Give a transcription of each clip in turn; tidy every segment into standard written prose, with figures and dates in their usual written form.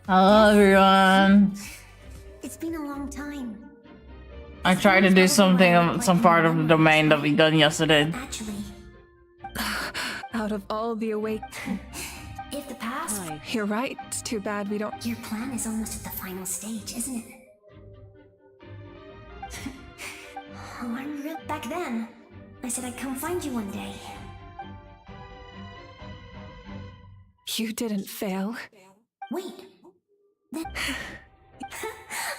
Hello everyone. It's been a long time. I tried to do something on some part of the domain that we done yesterday. Actually, Out of all the awake... if the past... You're right. It's too bad we don't... Your plan is almost at the final stage, isn't it? Oh, I'm real... Back then, I said I'd come find you one day. You didn't fail. Wait. That...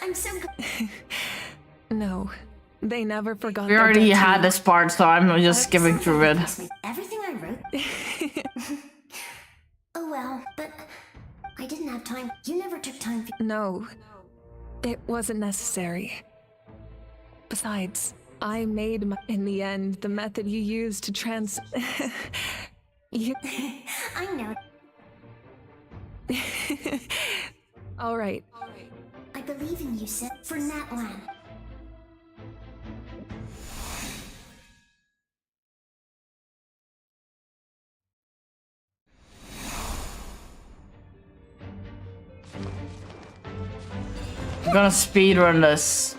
I'm so... No. They never forgot We their already debt to had you. this part, so I'm just skipping through it. Everything I wrote... Oh well, but... I didn't have time. You never took time for... No. It wasn't necessary. Besides, I made in the end the method you used to you... I know. All right. I believe in you, Sid. For Natlan. I'm gonna speedrun this.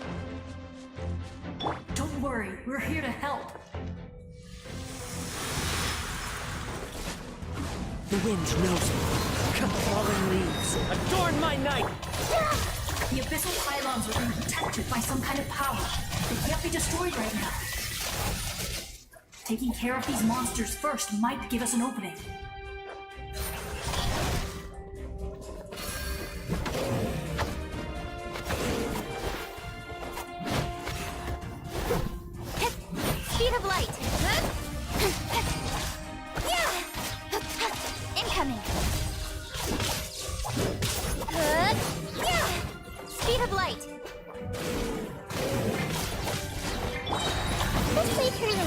Don't worry, we're here to help. The wind knows me. Cut the fallen leaves. Adorn my night! The abyssal pylons are being protected by some kind of power. They can't be destroyed right now. Taking care of these monsters first might give us an opening. Speed of light. Incoming. Speed of light. Let's play through the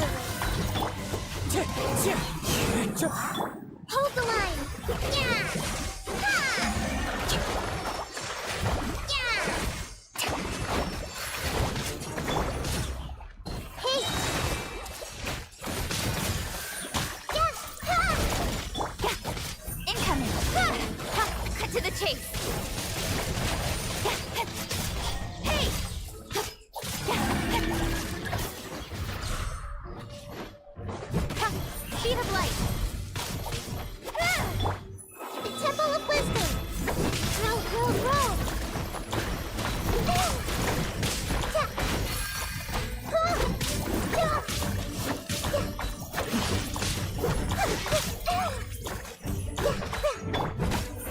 Hold the line. Yeah. Ha. Yeah. Hey. Yeah. Ha. Yeah. Incoming. Ha. Ha. Cut to the chase. Hey. Ha. Speed of light. The Temple of Wisdom. Roll, roll, roll.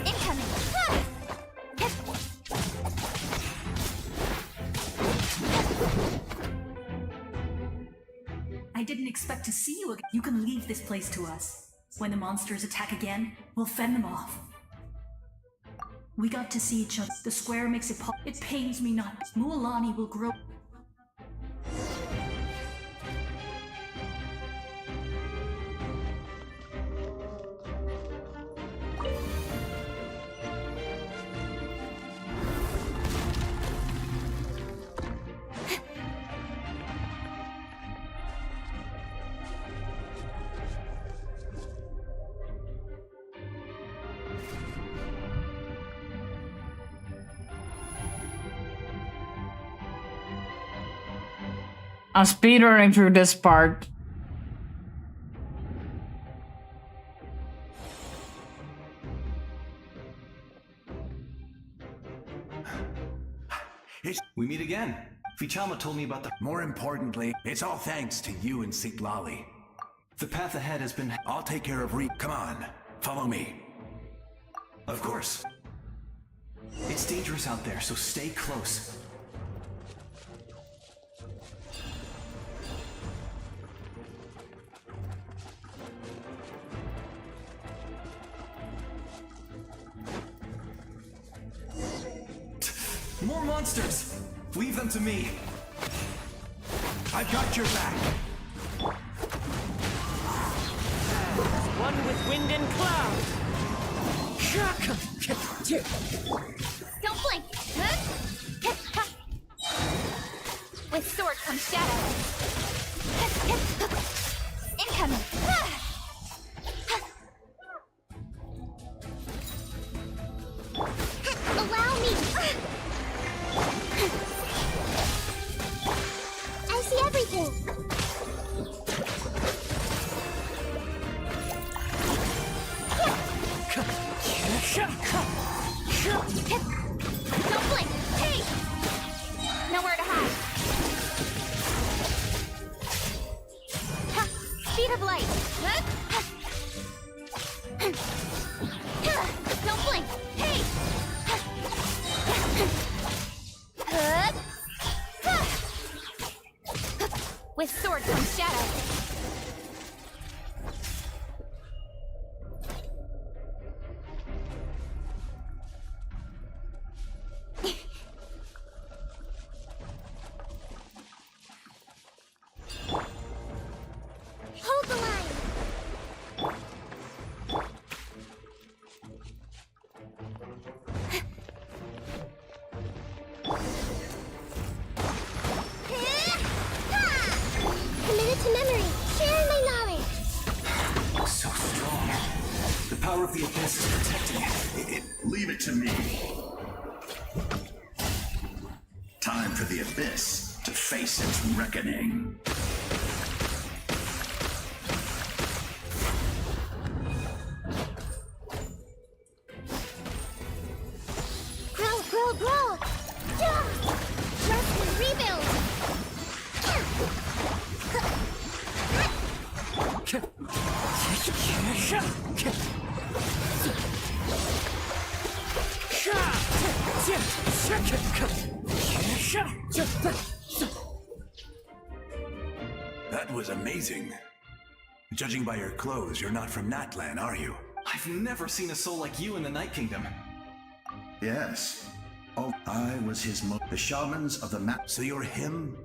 Incoming. I didn't expect to see you again. You can leave this place to us. When the monsters attack again, we'll fend them off. We got to see each other. The square makes it It pains me not. Mualani will grow. I'm speedrunning through this part. We meet again. Vichama told me about the... More importantly, it's all thanks to you and Siglali. The path ahead has been... I'll take care of Come on, follow me. Of course. It's dangerous out there, so stay close. More monsters! Leave them to me. I've got your back. One with wind and cloud! Don't blink. With sword comes shadow. Incoming. thinking. Don't blink! Hey! Nowhere to hide. Ha! Speed of light. Don't blink! Hey! With sword comes shadow. Hold the line. Committed to memory, sharing my knowledge. So strong. The power of the abyss is protecting it. Leave it to me. Time for the abyss to face its reckoning. Grow. Trust and rebuild. That was amazing. Judging by your clothes, you're not from Natlan, are you? I've never seen a soul like you in the Night Kingdom. Yes. Oh, I was the shamans of the map. So you're him?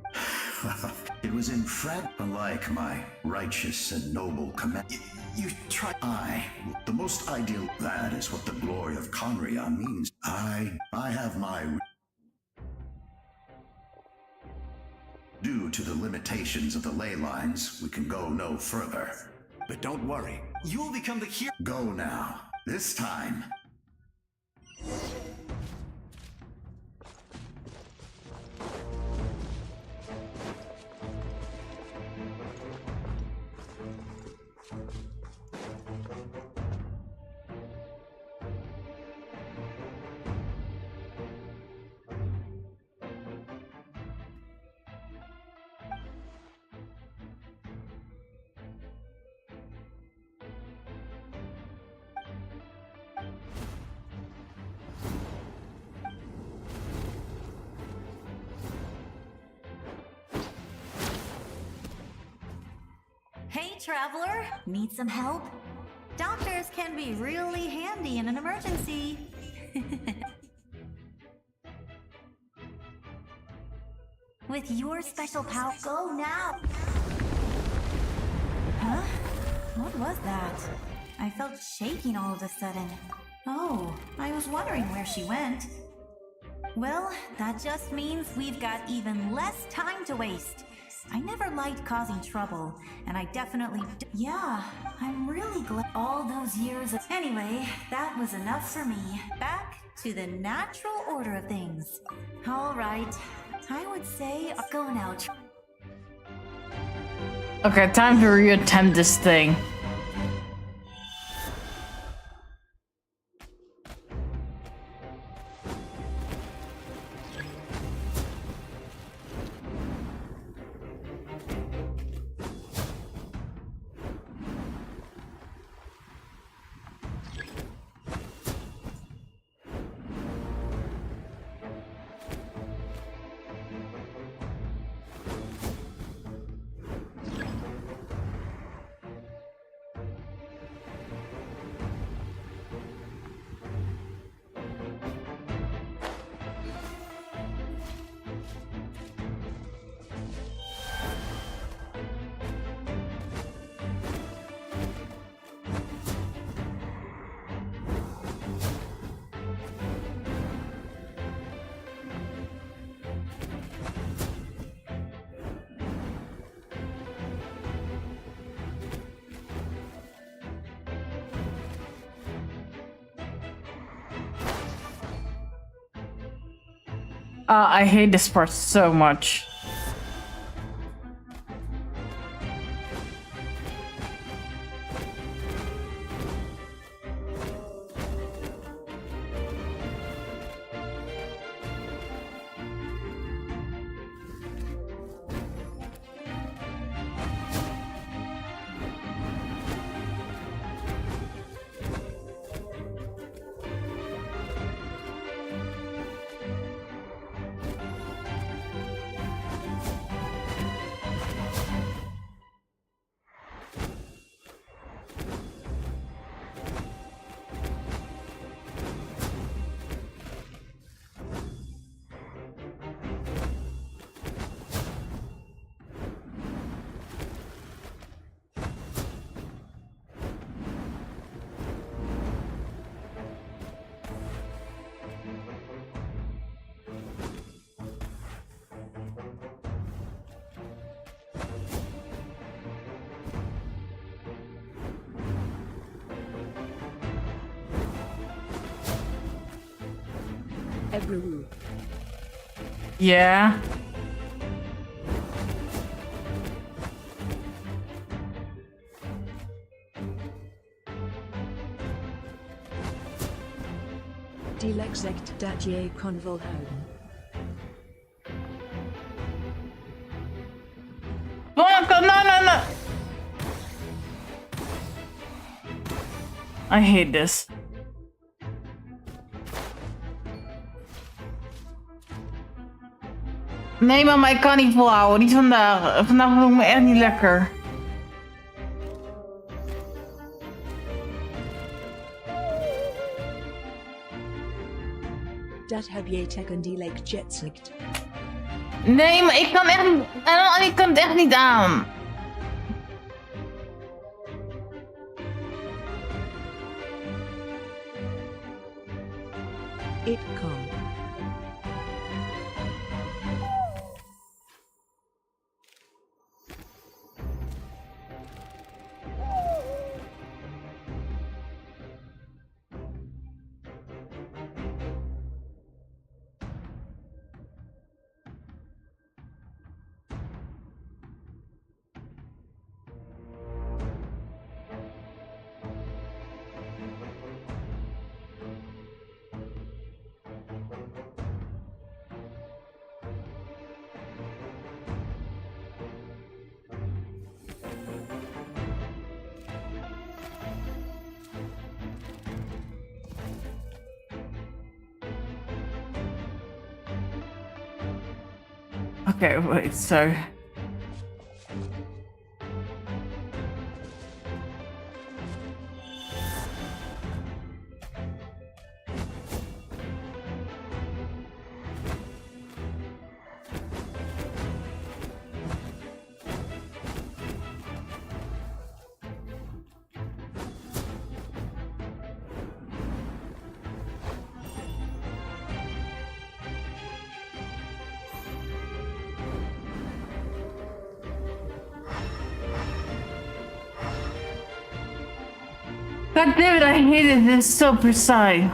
It was in Fred, unlike my righteous and noble command. You try. The most ideal. That is what the glory of Conria means. I have my. Due to the limitations of the ley lines, we can go no further. But don't worry. You will become the hero. Go now. This time. Hey, traveler! Need some help? Doctors can be really handy in an emergency. With your special power, go now! Huh? What was that? I felt shaking all of a sudden. Oh, I was wondering where she went. Well, that just means we've got even less time to waste. I never liked causing trouble, and I definitely yeah, I'm really glad all those years of anyway, that was enough for me. Back to the natural order of things. Alright, I would say I'll go now. Okay, time to reattempt this thing. I hate this part so much. Ebru. Yeah. Dilek zegt dat je kon volhouden. Fuck, no. I hate this. Nee, mama, ik kan niet volhouden. Niet vandaag. Vandaag voel ik me echt niet lekker. Dat heb je tegen Dilek jet zegt. Nee, maar ik kan echt niet... Ik kan het echt niet aan. Ik kan. Okay, wait, so... God damn it, I hated this so precise.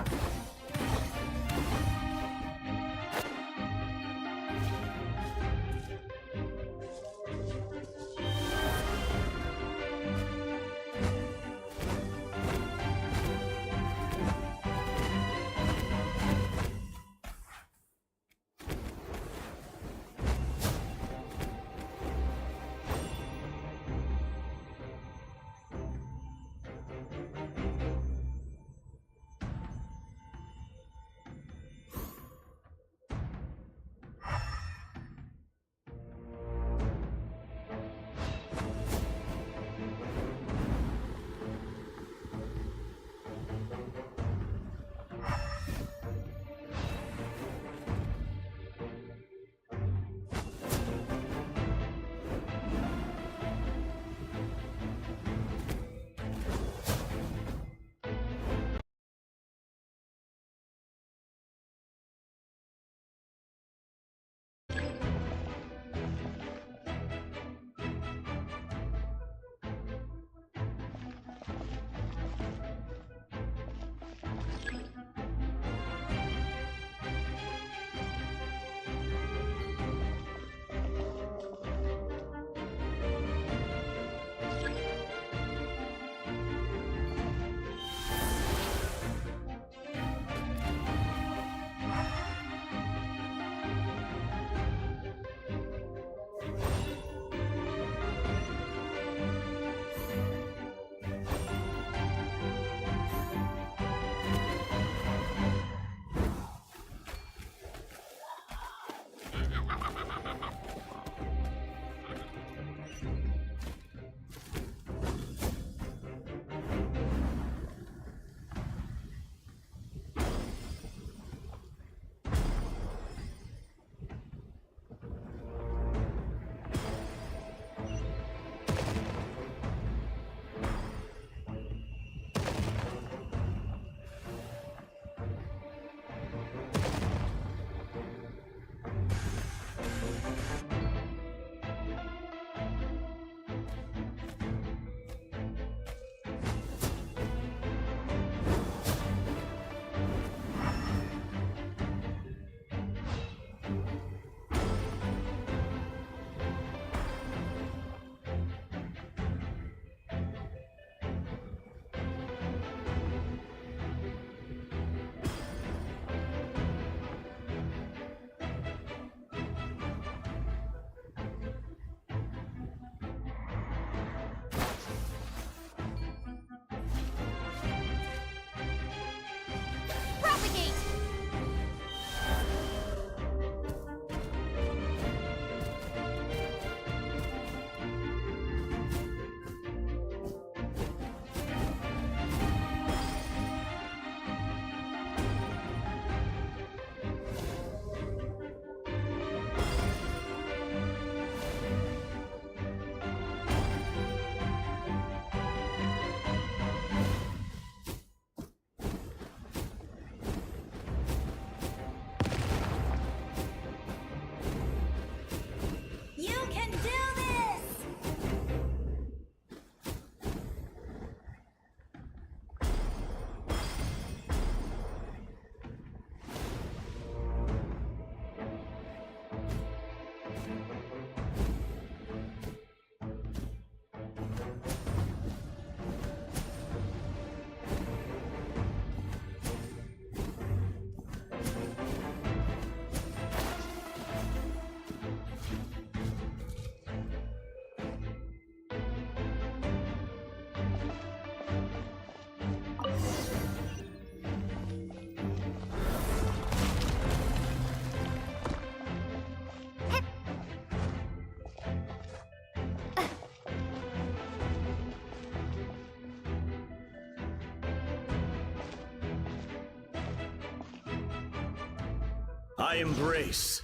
I embrace.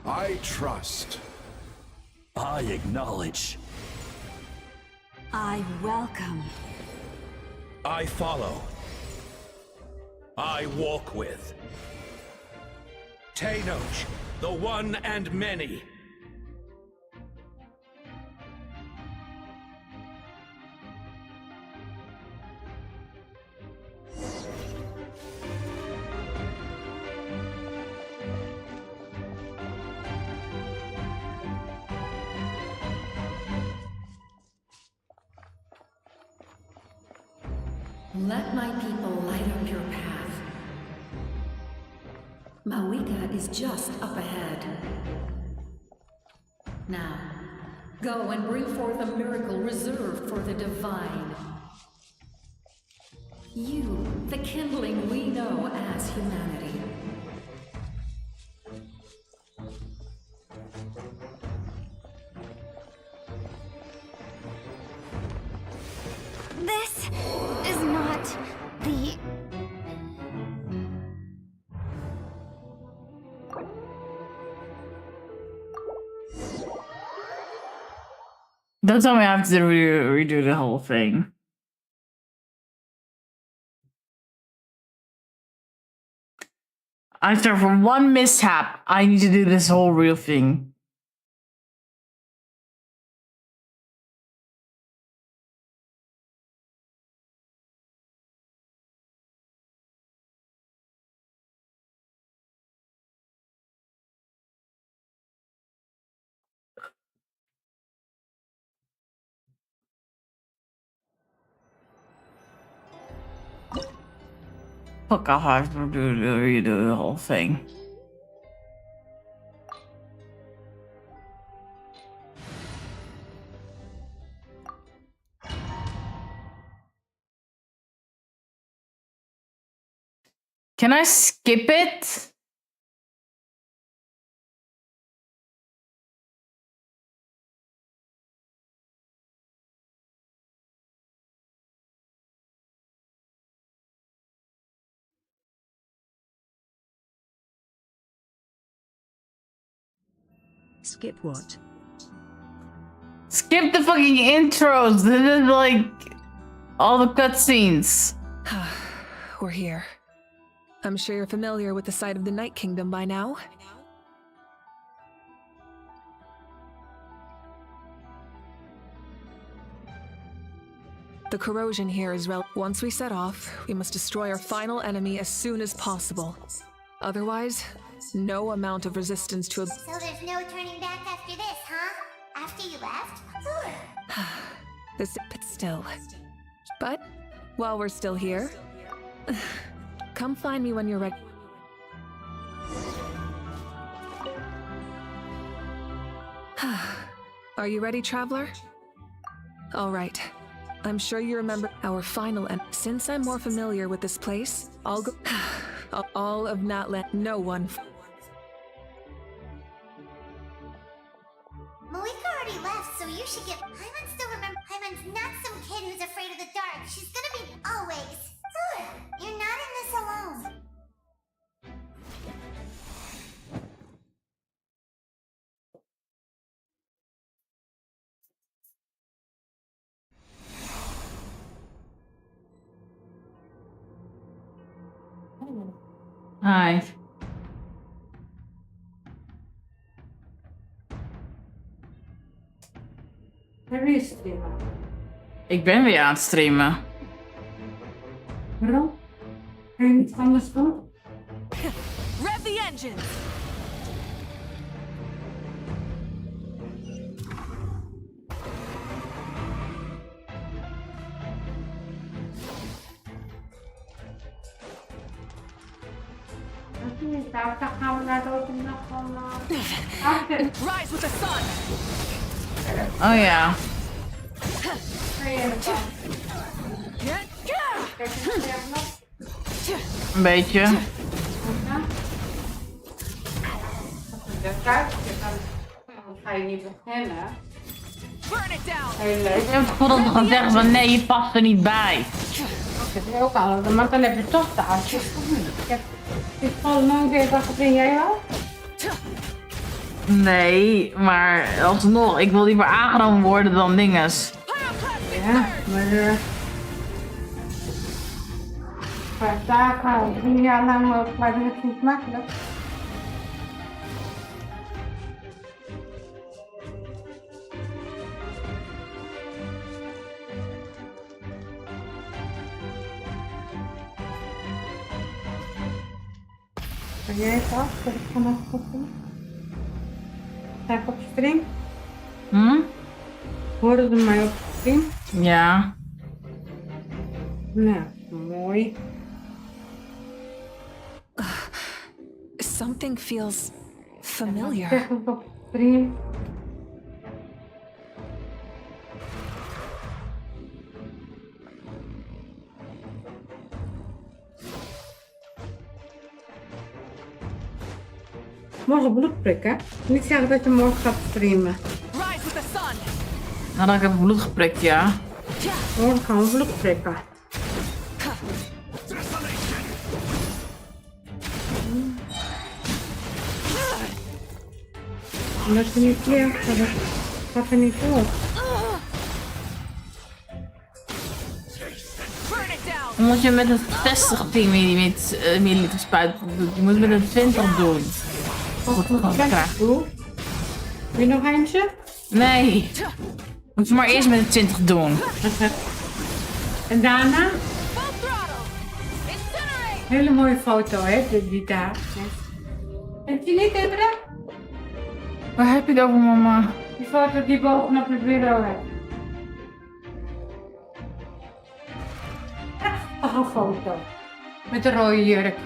I trust. I acknowledge. I welcome. I follow. I walk with. Tenoch, the one and many. Let my people light up your path. Mawika is just up ahead. Now, go and bring forth a miracle reserved for the divine. You, the kindling we know as humanity. This is not the... Don't tell me I have to redo the whole thing. After from one mishap, I need to do this whole real thing. Fuck, I'll have to redo the whole thing. Can I skip it? Skip what? Skip the fucking intros. This is like all the cutscenes. We're here. I'm sure you're familiar with the site of the Night Kingdom by now. The corrosion here is once we set off, we must destroy our final enemy as soon as possible. Otherwise, no amount of resistance to a... So there's no turning back after this, huh? After you left? This but still. But while we're still here, come find me when you're ready. Are you ready, traveler? All right. I'm sure you remember our final end. Since I'm more familiar with this place, I'll go... all of Natland, no one... Malika already left, so you should get... Hyman still remember... Hyman's not some kid who's afraid of the dark. She's gonna be always. You're not in this alone. Hi. Ik ben weer aan het streamen. Waarom? Kan je niet anders doen? Rev the engine! Rise with the sun! Oh ja. Een beetje. Ga je niet beginnen? Ik heb het gevoel dat we gaan zeggen van nee, je past er niet bij. Dat is ook al, maar dan heb je toch de uitjes. Ik val nooit weer dat in jij wel? Nee, maar alsnog, ik wil liever aangenomen worden dan dinges. Ja, maar 5 dagen, 3 jaar lang maar dat is niet makkelijk. Ben jij het af? Dat ik vanaf goed doen? Sta ik op stream? Hoorde ze mij op stream? Ja. Nou, mooi. Something feels familiar. Zeg het op stream. Morgen bloedprik, hè? Niet zeggen dat je morgen gaat streamen. Nou, dan heb ik bloed geprikt, ja. Morgen gaan we bloed prikken. Omdat je niet leert, gaat er niet door. Omdat je met een 60 milliliter spuit doet. Je moet met een 20 doen. Wat moet ik doen? Wil je nog eentje? Nee. Moet je maar eerst met een 20 doen. En daarna? Hele mooie foto, hè? Die daar. Heb je niet, Ebra? Waar heb je het over, mama? Die foto die bovenop het bureau hebt. Prachtige foto. Met de rode jurk.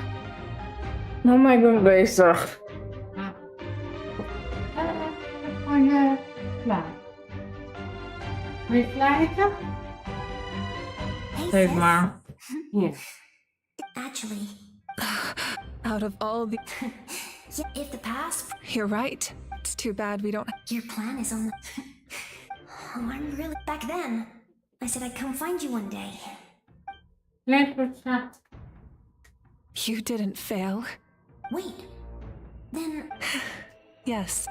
Mama, ik ben bezig. Gewoon klaar. Wil je klaar eten? Geef maar. Hier. Actually, Out of all the... if the past, You're right. It's too bad we don't... your plan is on the... Oh, I'm really... Back then, I said I'd come find you one day. You didn't fail. Wait, then... Yes.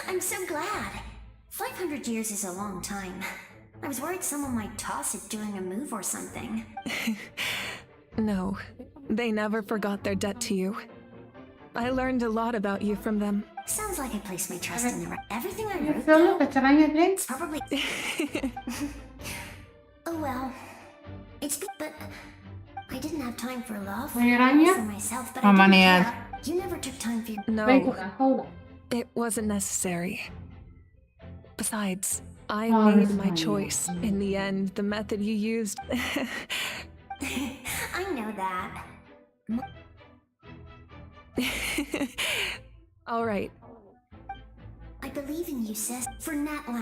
I'm so glad. 500 years is a long time. I was worried someone might toss it during a move or something. No, they never forgot their debt to you. I learned a lot about you from them. Sounds like I placed my trust in the right... Everything I wrote Veel dat er aan je denkt? it's probably... Oh well. It's... But... I didn't have time for love. Wil je oranje? For myself, but Mama I niet didn't uit. care. You never took time for your... No, Hold it wasn't necessary. Besides, I Oh, made that's my fine. choice. In the end, the method you used... I know that. All right. I believe in you, sis. For Nat La...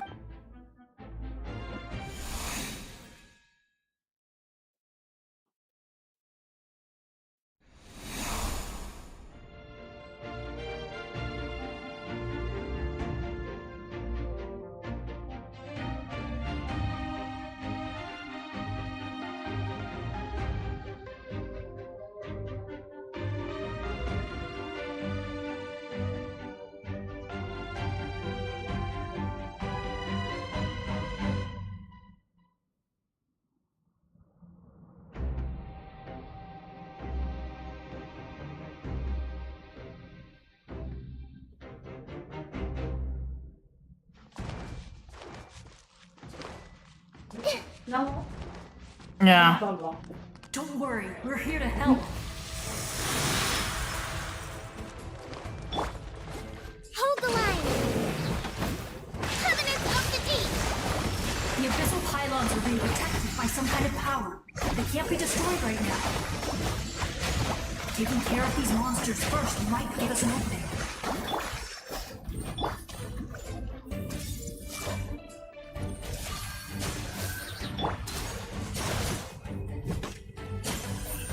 No. Ja. Don't worry, we're here to help. Hold the line! Covenants of the Deep! The abyssal pylons are being protected by some kind of power. They can't be destroyed right now. Taking care of these monsters first might give us an opening.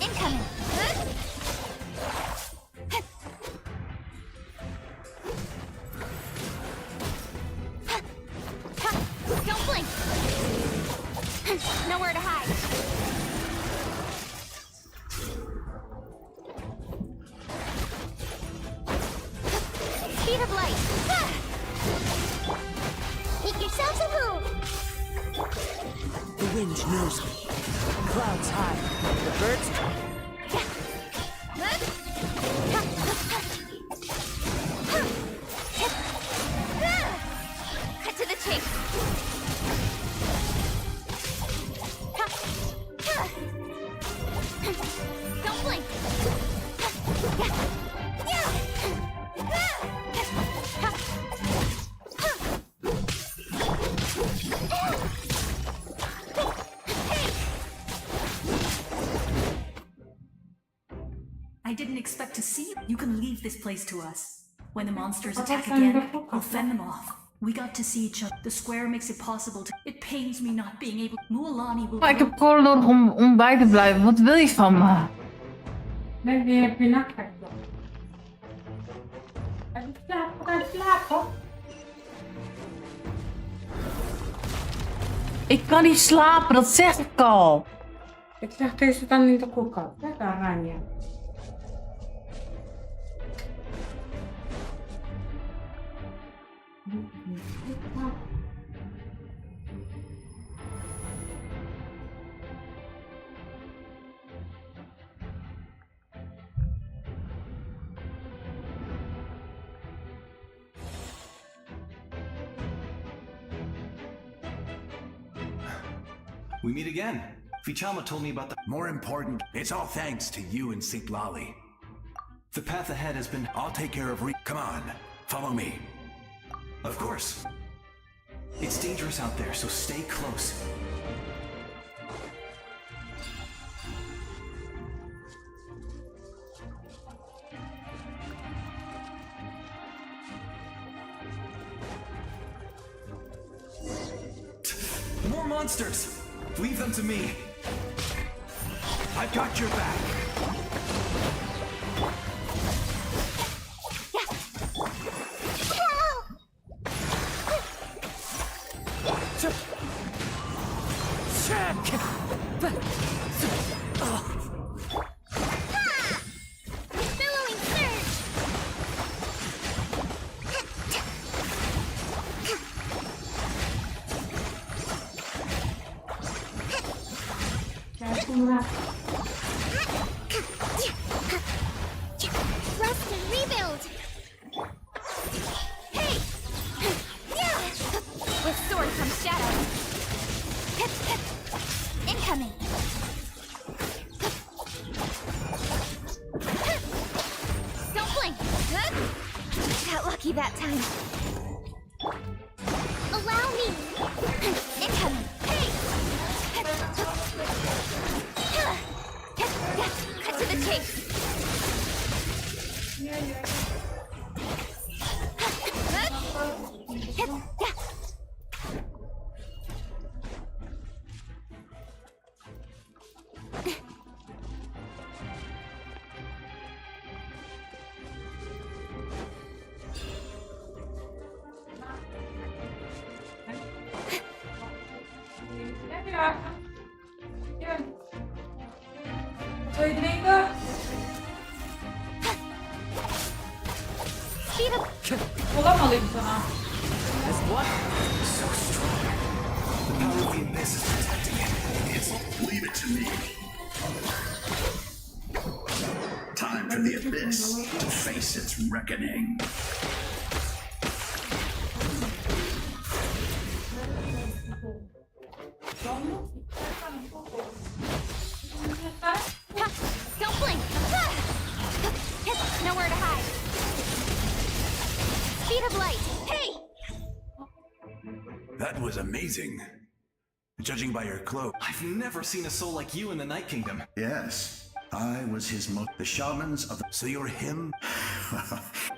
Incoming! Don't blink! Nowhere to hide. Make yourselves a move! The wind knows me. Clouds high. The birds... Cut to the chase! Don't blink! I didn't expect to see you. You can leave this place to us. When the monsters attack again, we'll fend them off. We got to see each other. The square makes it possible to... It pains me not being able... Mualani will... Maar ik heb kolen nodig om bij te blijven. Wat wil je van me? Nee, die heb je nachtrecht dan. Hij slaapt, slapen. Ik kan niet slapen, dat zeg ik al. Ik zeg deze dan in de koelkast. Kijk daar, Rania. We meet again. Fichama told me about the... More important, it's all thanks to you and St. Lolly. The path ahead has been... I'll take care of Come on, follow me. Of course. It's dangerous out there, so stay close. More monsters! Leave them to me. I've got your back. Billowing surge! Rest and rebuild! Hey! With sword comes shadow. Incoming! Don't blink! Got lucky that time. Allow me! Incoming! Hey! Cut to the chase! Wil je drinken? Speed up! Voel allemaal lief aan. So strong. The power of the abyss is protecting it. Leave it to me. Time for the abyss to face its reckoning. Don't blink! Nowhere to hide. Speed of light! Hey! That was amazing. Judging by your cloak. I've never seen a soul like you in the Night Kingdom. Yes, I was his the shamans of the... So you're him?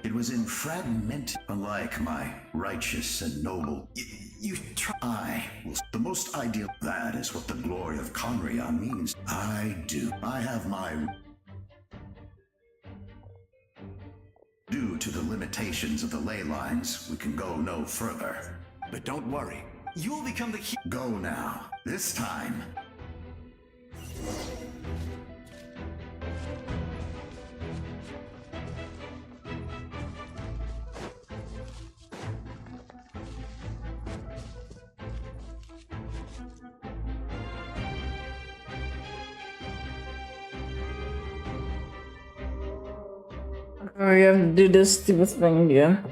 It was in fragment, unlike my righteous and noble. You try... I was the most ideal. That is what the glory of Conria means. I do. I have my... Due to the limitations of the ley lines, we can go no further. But don't worry. You will become the... Go now. This time. We have to do this stupid thing again.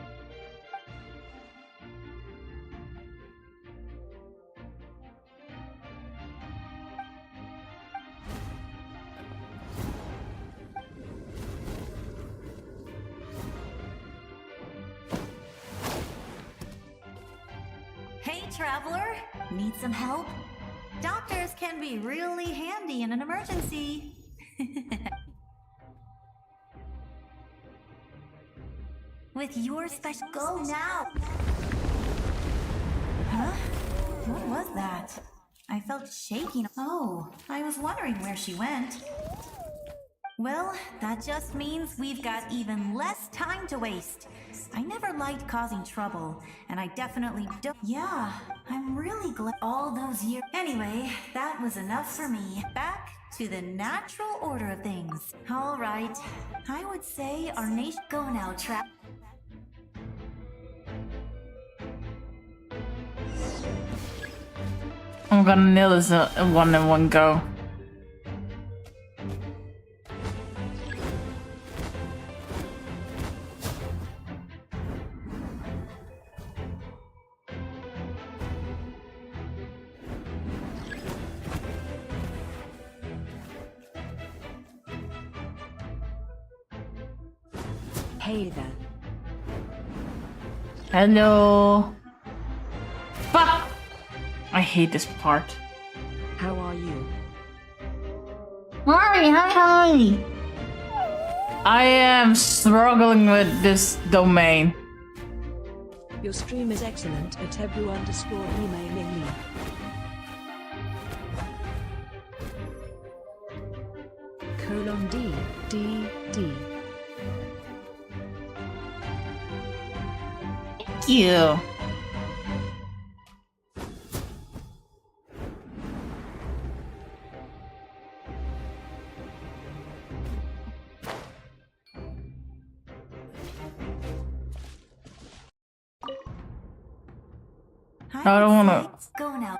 Hey, traveler! Need some help? Doctors can be really handy in an emergency. With your special... Go now! Huh? What was that? I felt shaking. Oh, I was wondering where she went. Well, that just means we've got even less time to waste. I never liked causing trouble, and I definitely don't. Yeah, I'm really glad all those years. Anyway, that was enough for me. Back to the natural order of things. All right, I would say our nation. Go now, trap. I'm gonna nail this one in one go. Hey there. Hello. Fuck! I hate this part. How are you? Hi. I am struggling with this domain. Your stream is excellent at Ebru_Email. :D. Thank you. I don't wanna. Go now.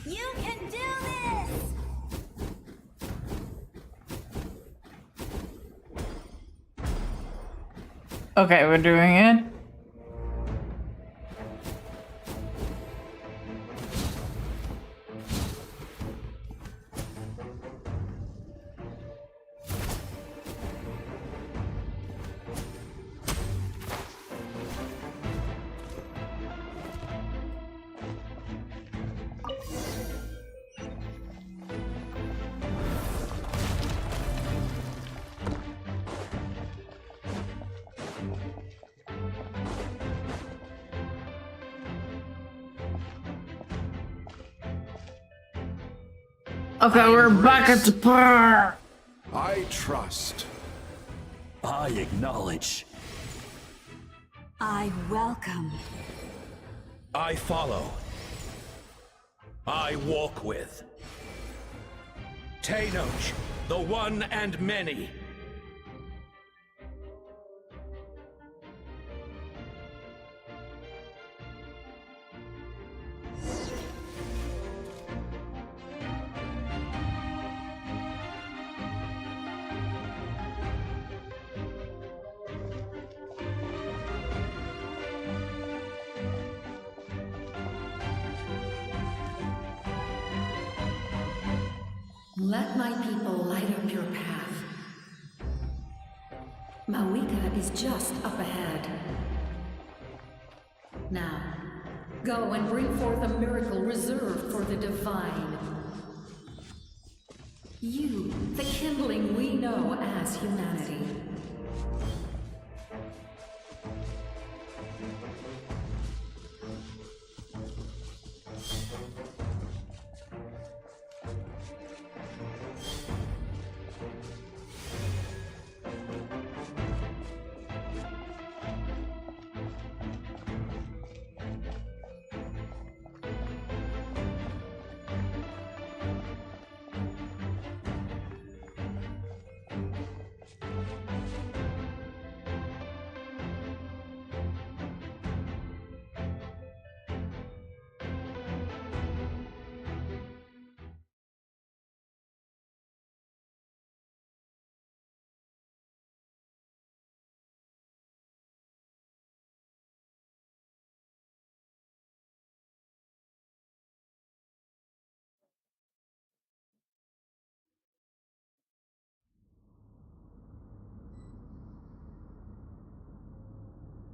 You can do this! Okay, we're doing it. Okay, we're back at the par. I trust. I acknowledge. I welcome. I follow. I walk with. Tenoch, the one and many. Let my people light up your path. Mawika is just up ahead. Now, go and bring forth a miracle reserved for the divine. You, the kindling we know as humanity.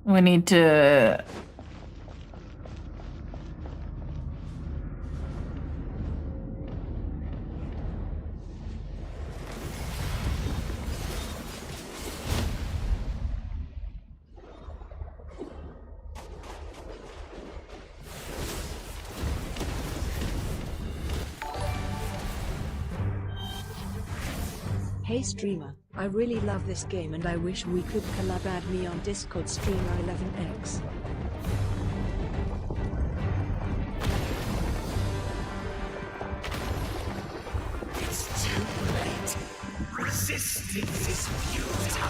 We need to... Hey streamer, I really love this game and I wish we could collab. Add me on Discord streamer 11x. It's too late. Resistance is futile.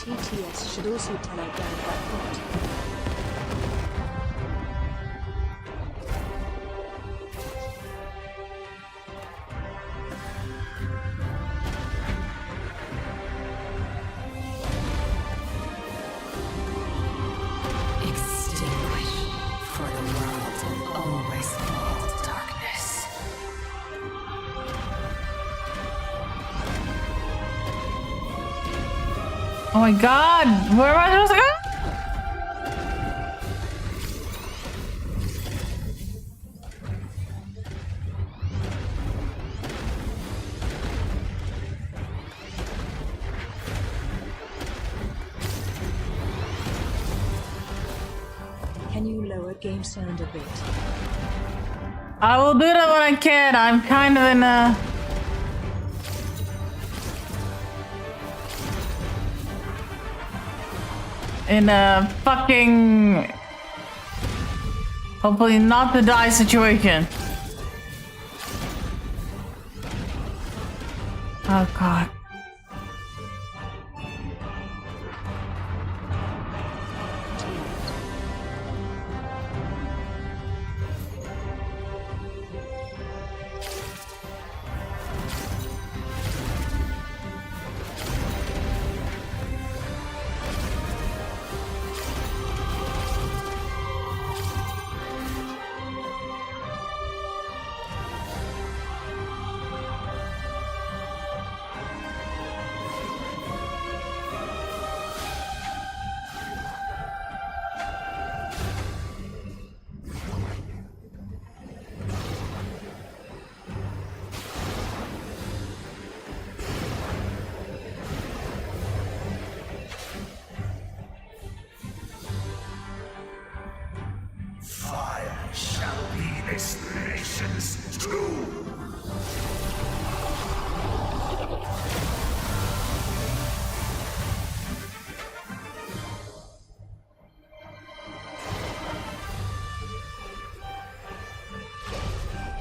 TTS should also tell our brand that bot. Extinguish, for the world will always fall to darkness. Oh my god! Where am I supposed to go? Can you lower game sound a bit? I will do that when I can. I'm kind of in a fucking hopefully not to die situation. Oh god.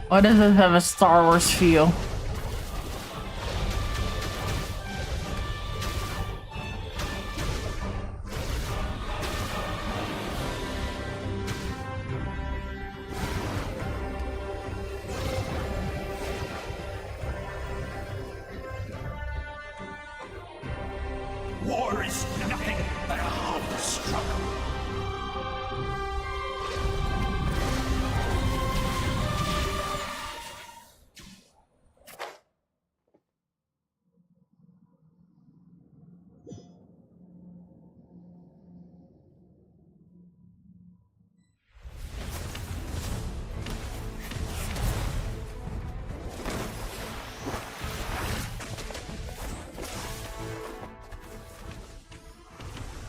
Why does it have a Star Wars feel? War is nothing but a hard struggle.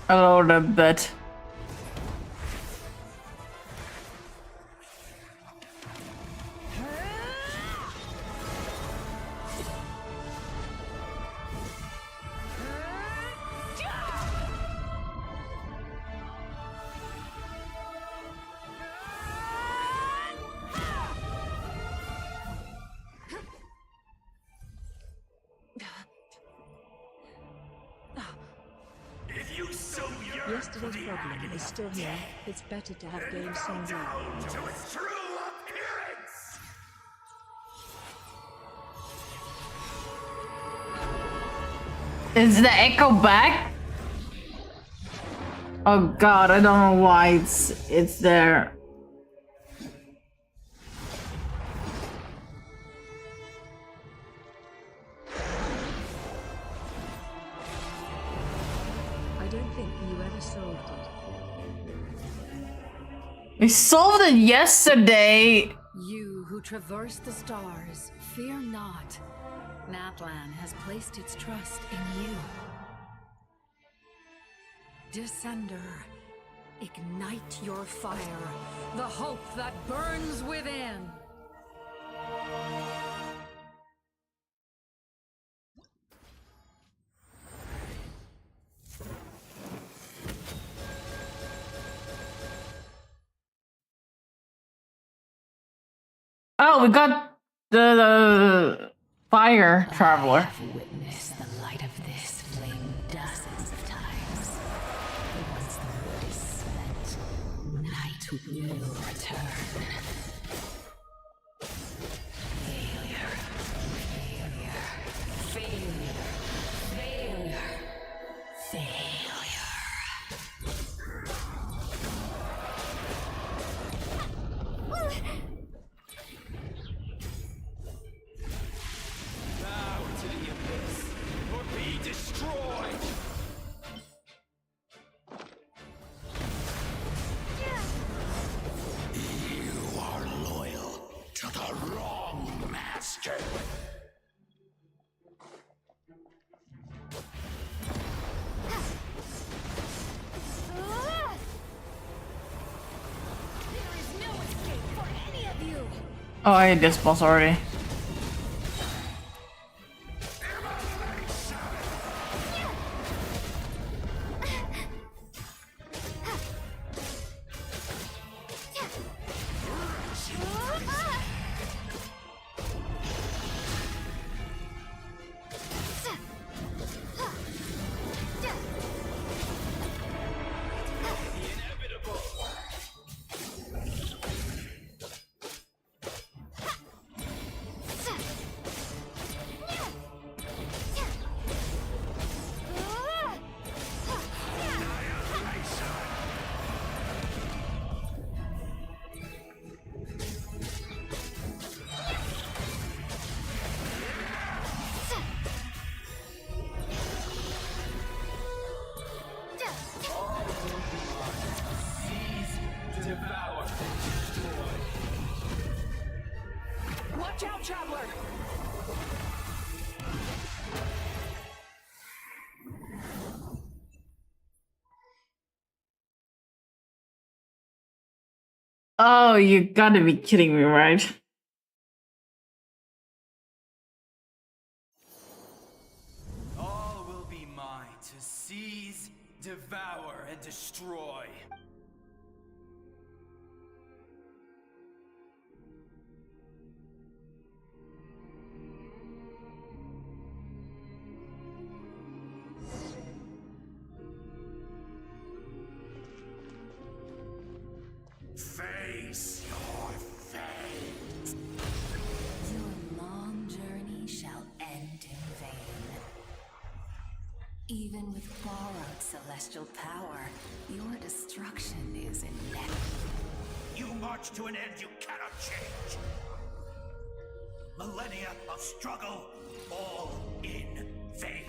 I love that bit. Yesterday's problem is still here. It's better to have games sound out. To its true appearance! Is the echo back? Oh god, I don't know why it's there. I don't think you ever solved it. We solved it yesterday. You who traverse the stars, fear not. Natlan has placed its trust in you. Descender, ignite your fire, the hope that burns within. Oh, we got the fire traveler. I have witnessed the light of this flame dozens of times. But once the wood is spent, night will return. Failure. Failure. Failure. Failure. Failure. Bow to the abyss, or be destroyed! You are loyal to the wrong master. There is no escape for any of you. Oh, I hate this boss already. Watch out, traveler! Oh, you gotta be kidding me, right? All will be mine to seize, devour, and destroy. face your fate. Your long journey shall end in vain. Even with borrowed celestial power, your destruction is inevitable. You march to an end you cannot change. Millennia of struggle, all in vain.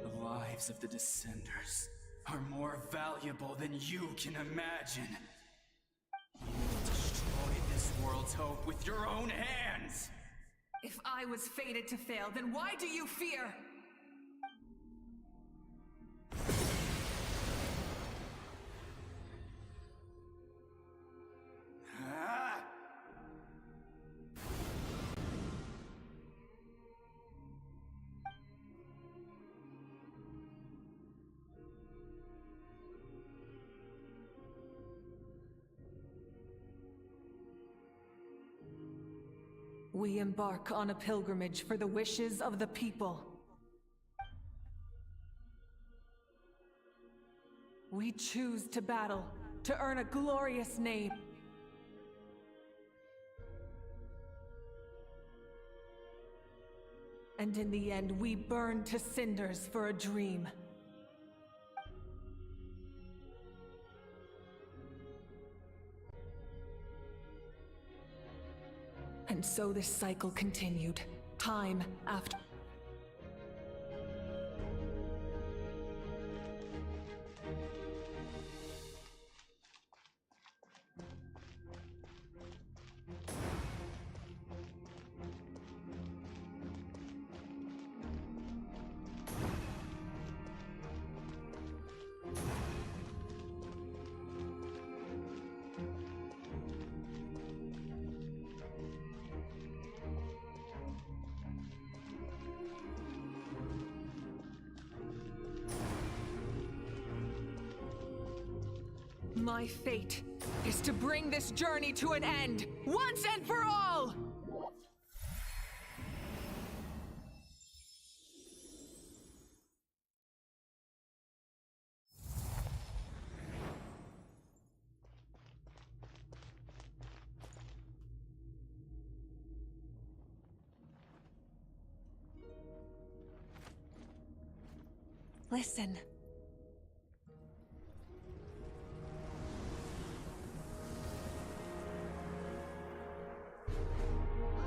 The lives of the Descenders are more valuable than you can imagine. You destroyed this world's hope with your own hands! If I was fated to fail, then why do you fear? Ah! We embark on a pilgrimage for the wishes of the people. We choose to battle, to earn a glorious name. And in the end, we burn to cinders for a dream. And so this cycle continued, time after. My fate is to bring this journey to an end, once and for all! Listen.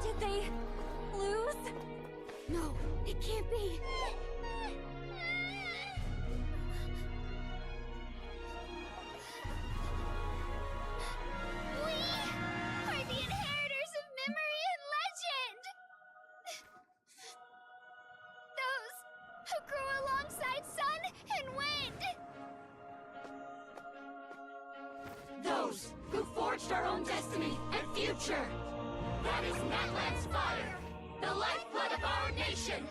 Did they lose? No, it can't be. We are the inheritors of memory and legend. Those who grew alongside sun and wind. Those who forged our own destiny and future. That is Natlan's fire, the lifeblood of our nation!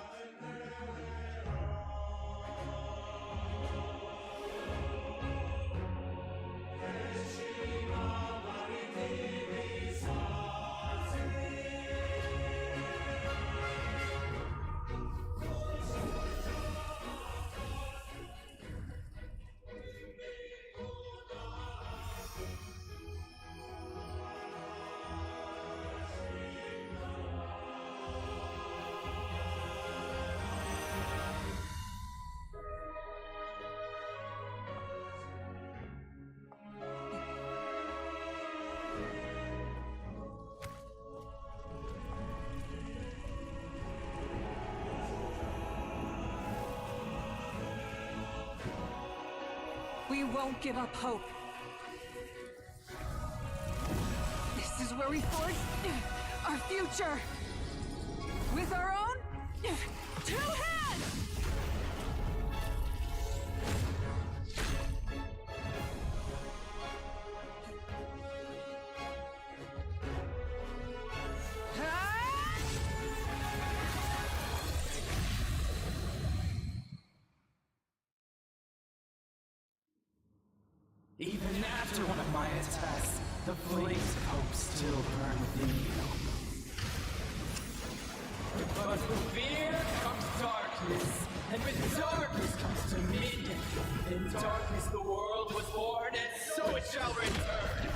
We won't give up hope. This is where we forge our future. With our own 2 hands! Even after one of my attacks, The flames of hope still burn within you. But with fear comes darkness, and with darkness comes dominion. In darkness the world was born, and so it shall return.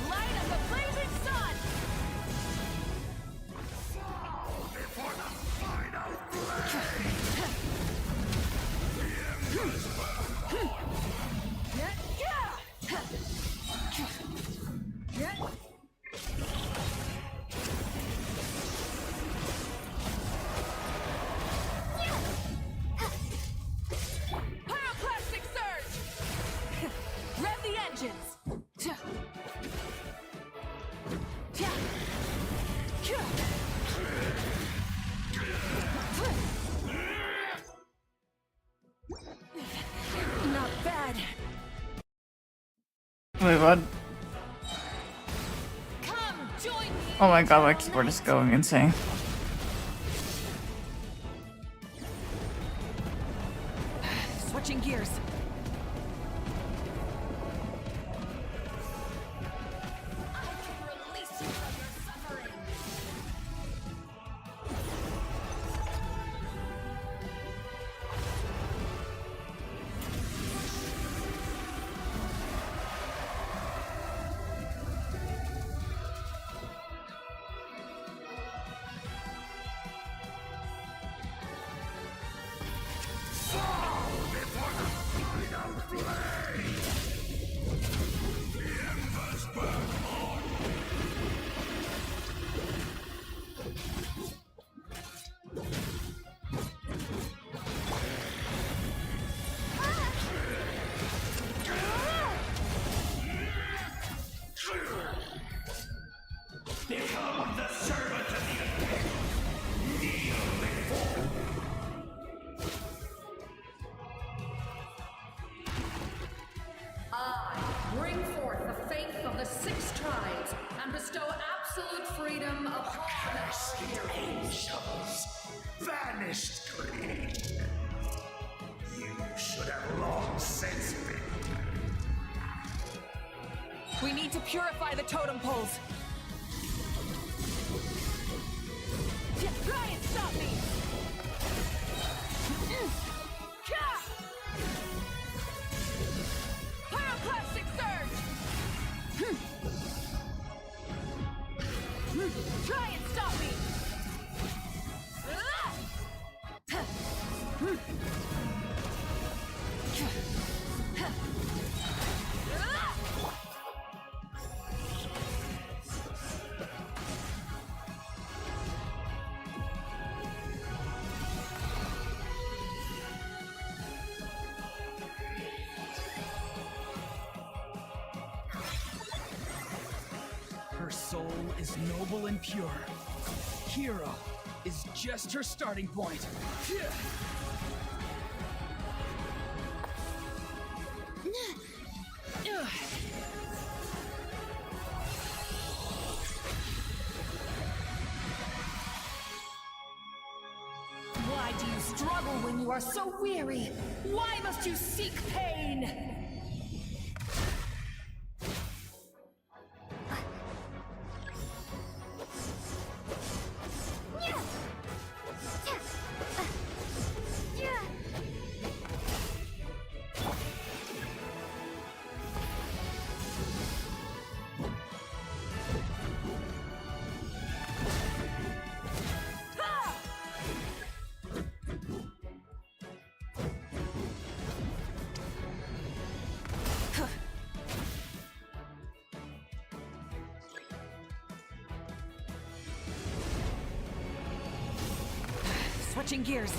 Light of the blazing sun! Before the final blade! The embers burn on! Pyroclastic surge! Rev the engines! Not bad. Wait, what? Come, join me! Oh my god, my keyboard is going insane. Switching gears. Release you from your suffering! Before the final blade! The embers burn on! Become the servant of the Imperium! Kneel before! I bring forth the faith of the 6 tribes and bestow absolute freedom upon Cursed angels! Vanished clean! You should have long since been. We need to purify the totem poles. Try and stop me! Pyroclastic surge! Try and stop me! Her soul is noble and pure. Hero is just her starting point. Why do you struggle when you are so weary? Why must you seek pain? Switching gears.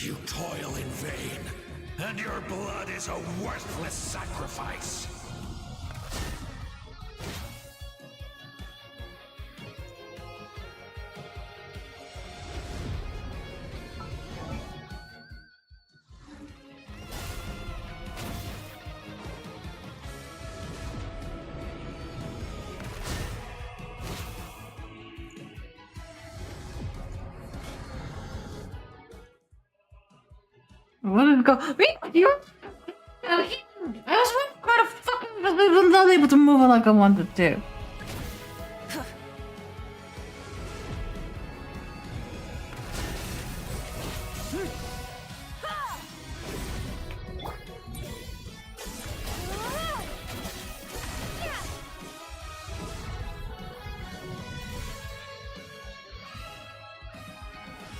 You toil in vain, and your blood is a worthless sacrifice. Where did it go? Wait, you. I was wondering where the fuck I was not able to move it like I wanted to.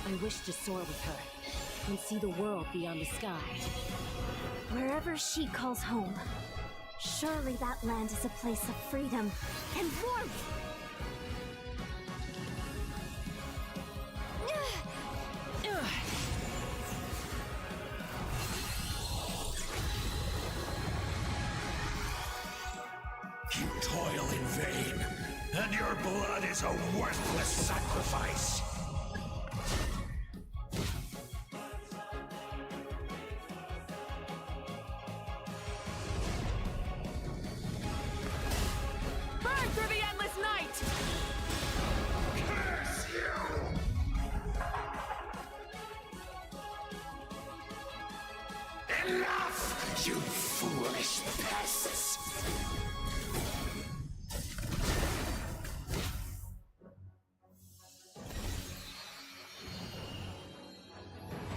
I wish to soar with her and see the world beyond the sky. Wherever she calls home, surely that land is a place of freedom and warmth. You toil in vain, and your blood is a worthless sacrifice. Burn through the endless night! Curse you! Enough, you foolish pests!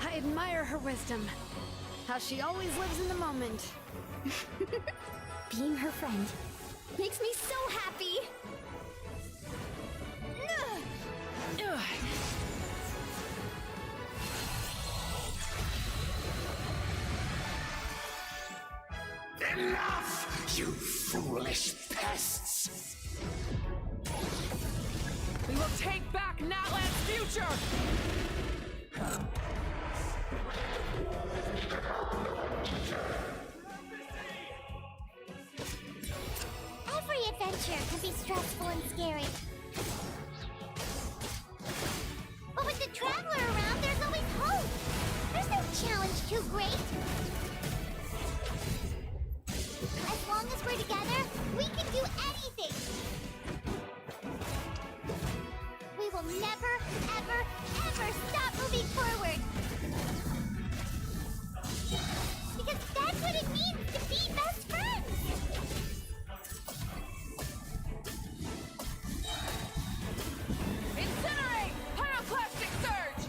I admire her wisdom. How she always lives in the moment. Being her friend makes me so happy. Enough, you foolish pests! We will take back Natlan's future! Every adventure can be stressful and scary. But with the Traveler around, there's always hope. There's no challenge too great. As long as we're together, we can do anything. We will never, ever, ever stop moving forward. Because that's what it means to be best friends. Incinerate! Pyroclastic surge!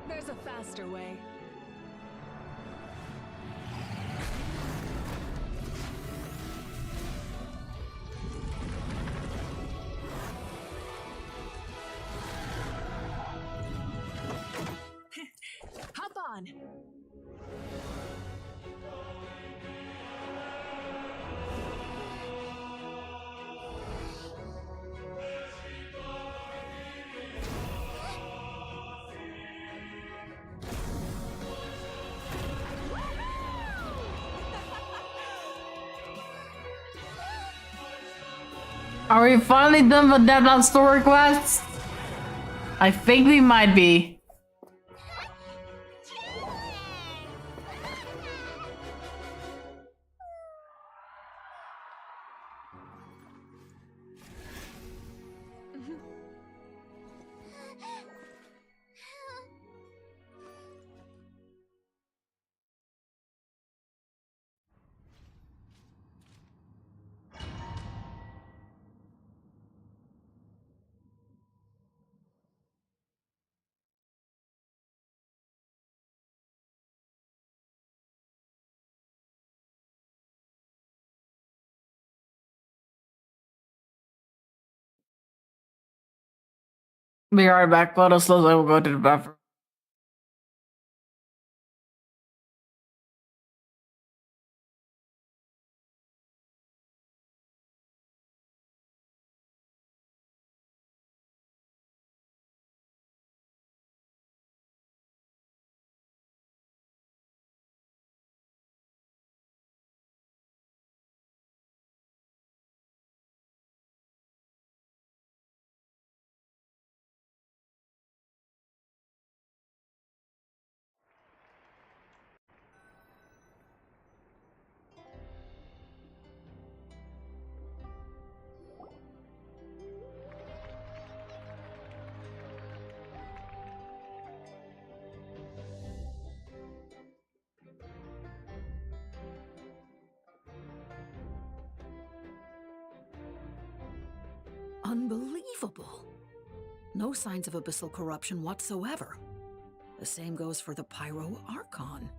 There's a faster way. Hop on! Are we finally done with that story quest? I think we might be. Be right back. Let us slow. I will go to the bathroom. Unbelievable. No signs of abyssal corruption whatsoever. The same goes for the Pyro Archon.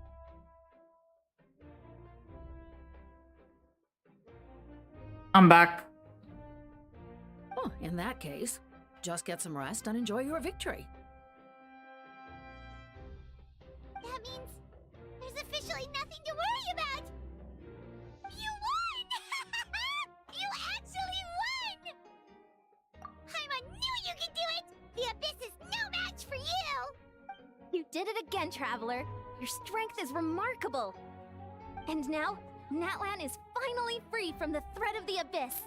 I'm back. Oh, in that case, just get some rest and enjoy your victory. That means there's officially nothing to worry about! You won! You actually won! Paimon knew you could do it! The Abyss is no match for you! You did it again, Traveler. Your strength is remarkable. And now, Natlan is finally free from the threat of the Abyss.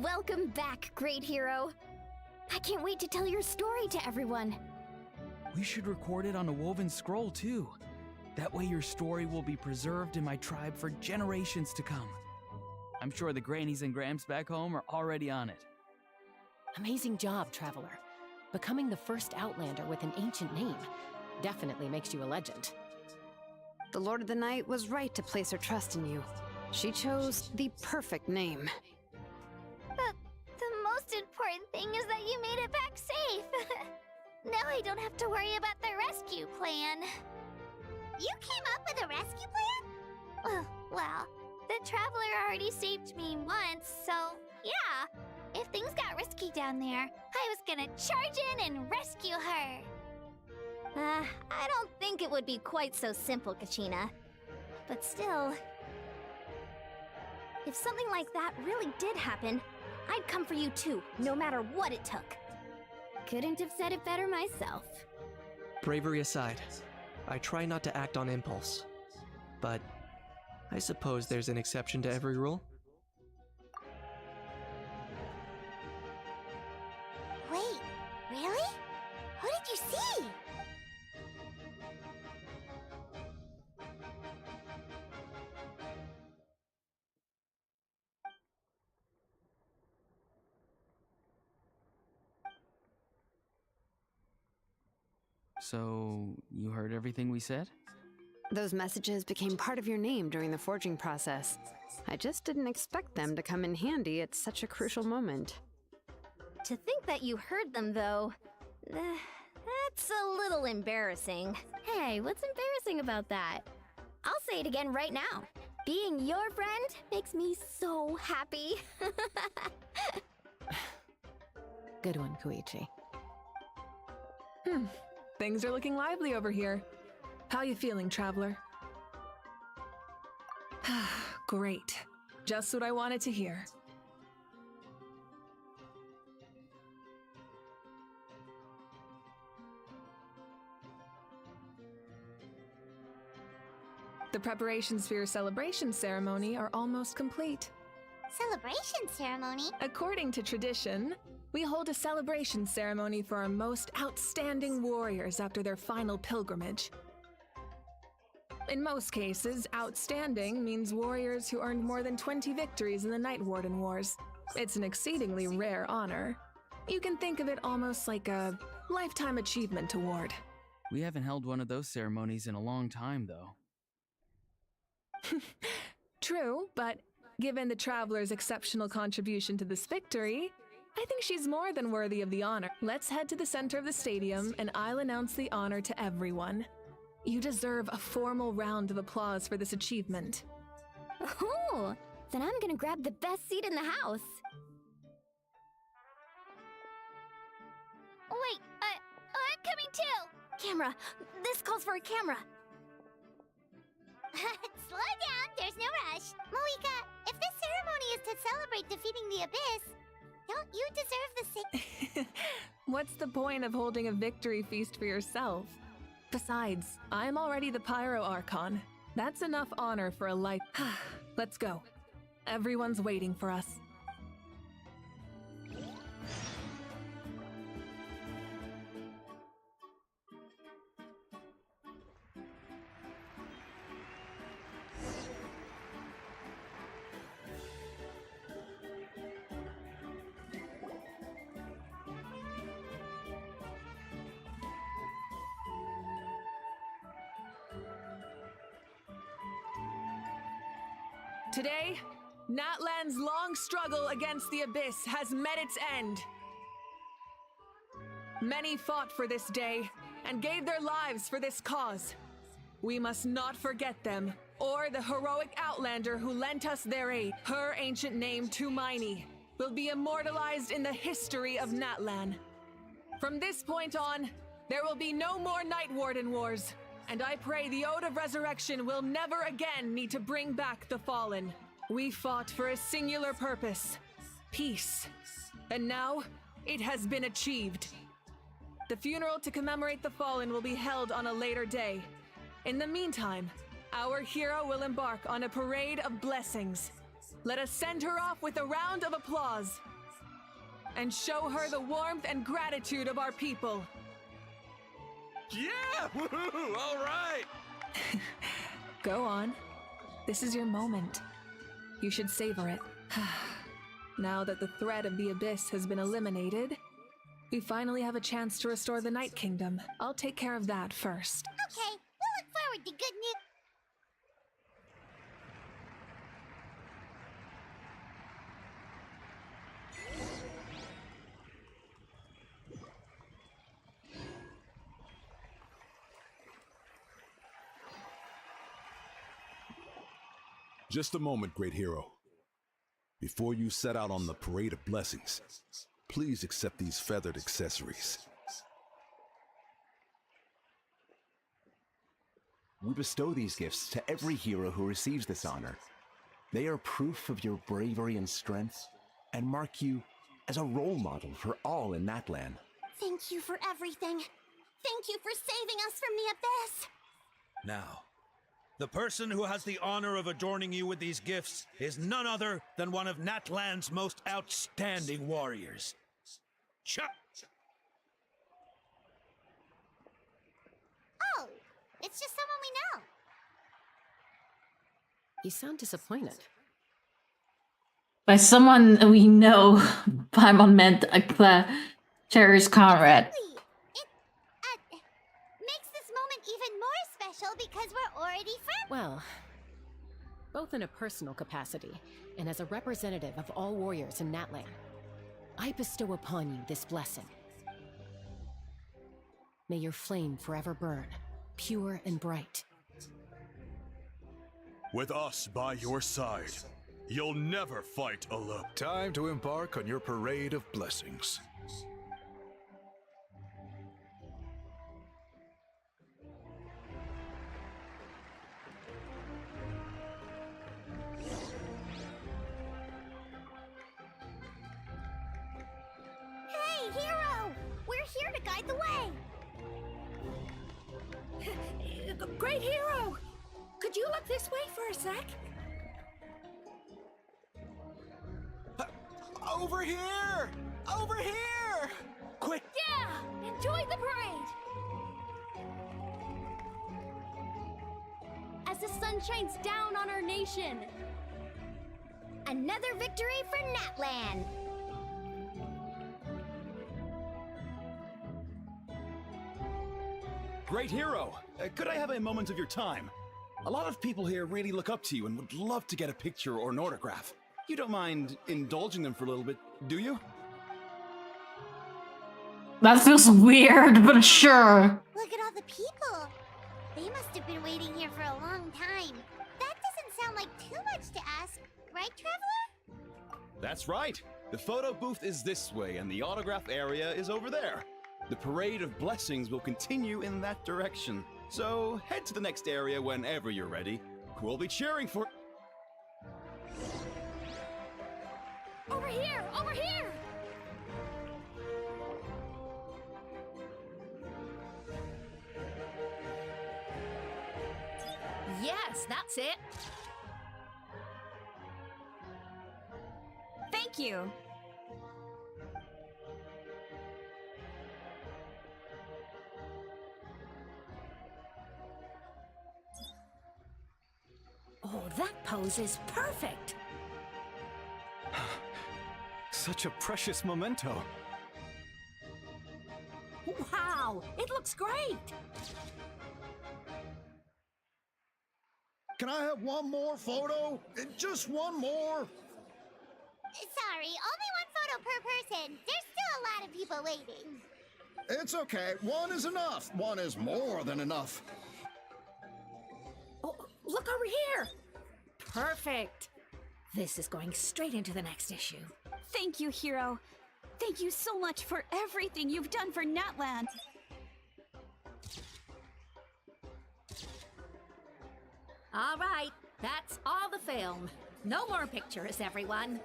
Welcome back, great hero. I can't wait to tell your story to everyone. We should record it on a woven scroll, too. That way your story will be preserved in my tribe for generations to come. I'm sure the grannies and gramps back home are already on it. Amazing job, Traveler. Becoming the first Outlander with an ancient name definitely makes you a legend. The Lord of the Night was right to place her trust in you. She chose the perfect name. The most important thing is that you made it back safe. Now I don't have to worry about the rescue plan. You came up with a rescue plan? Well, the Traveler already saved me once, so yeah. If things got risky down there, I was gonna charge in and rescue her. I don't think it would be quite so simple, Kachina. But still, if something like that really did happen, I'd come for you too, no matter what it took. Couldn't have said it better myself. Bravery aside, I try not to act on impulse. But I suppose there's an exception to every rule. Wait, really? Who did you see? So, you heard everything we said? Those messages became part of your name during the forging process. I just didn't expect them to come in handy at such a crucial moment. To think that you heard them, though, that's a little embarrassing. Hey, what's embarrassing about that? I'll say it again right now. Being your friend makes me so happy. Good one, Koichi. Things are looking lively over here. How you feeling, Traveler? Great. Just what I wanted to hear. The preparations for your celebration ceremony are almost complete. Celebration ceremony? According to tradition, we hold a celebration ceremony for our most outstanding warriors after their final pilgrimage. In most cases, outstanding means warriors who earned more than 20 victories in the Night Warden Wars. It's an exceedingly rare honor. You can think of it almost like a lifetime achievement award. We haven't held one of those ceremonies in a long time, though. True, but given the Traveler's exceptional contribution to this victory, I think she's more than worthy of the honor. Let's head to the center of the stadium, and I'll announce the honor to everyone. You deserve a formal round of applause for this achievement. Oh, then I'm gonna grab the best seat in the house. Wait, I'm coming too! Camera! This calls for a camera! Slow down, there's no rush. Moika, if this ceremony is to celebrate defeating the Abyss, don't you deserve the same? What's the point of holding a victory feast for yourself? Besides, I'm already the Pyro Archon. That's enough honor for a life. Let's go. Everyone's waiting for us. Today, Natlan's long struggle against the Abyss has met its end. Many fought for this day and gave their lives for this cause. We must not forget them, or the heroic Outlander who lent us their aid. Her ancient name, Tumaini, will be immortalized in the history of Natlan. From this point on, there will be no more Night Warden Wars. And I pray the Ode of Resurrection will never again need to bring back the Fallen. We fought for a singular purpose, peace. And now, it has been achieved. The funeral to commemorate the Fallen will be held on a later day. In the meantime, our hero will embark on a parade of blessings. Let us send her off with a round of applause and show her the warmth and gratitude of our people. Yeah! Woohoo! All right! Go on. This is your moment. You should savor it. Now that the threat of the Abyss has been eliminated, we finally have a chance to restore the Night Kingdom. I'll take care of that first. Okay, we'll look forward to good news. Just a moment, great hero. Before you set out on the parade of blessings, please accept these feathered accessories. We bestow these gifts to every hero who receives this honor. They are proof of your bravery and strength, and mark you as a role model for all in Natlan. Thank you for everything. Thank you for saving us from the Abyss. Now, the person who has the honor of adorning you with these gifts is none other than one of Natlan's most outstanding warriors. Chuck! Oh, it's just someone we know. You sound disappointed. By someone we know, Paimon meant Cherry's comrade. Makes this moment even more special because we're already friends. Well, both in a personal capacity and as a representative of all warriors in Natlan, I bestow upon you this blessing. May your flame forever burn, pure and bright. With us by your side, you'll never fight alone. Time to embark on your parade of blessings. Hey, hero! We're here to guide the way. Great hero! Could you look this way for a sec? Over here! Over here! Quick! Yeah! Enjoy the parade! sun shines down on our nation. Another victory for Natlan. Great hero! Could I have a moment of your time? A lot of people here really look up to you and would love to get a picture or an autograph. You don't mind indulging them for a little bit, do you? That feels weird, but sure. Look at all the people. They must have been waiting here for a long time. That doesn't sound like too much to ask, right, Traveler? That's right. The photo booth is this way and the autograph area is over there. The parade of blessings will continue in that direction. So head to the next area whenever you're ready. We'll be cheering for... Over here! Over here! Yes, that's it. Thank you. Oh, that pose is perfect. Such a precious memento. Wow, it looks great. Can I have one more photo? Just one more? Sorry, only one photo per person. There's still a lot of people waiting. It's okay. One is enough. One is more than enough. Oh, look over here. Perfect. This is going straight into the next issue. Thank you, Hero. Thank you so much for everything you've done for Natlan. All right, that's all the film. No more pictures, everyone.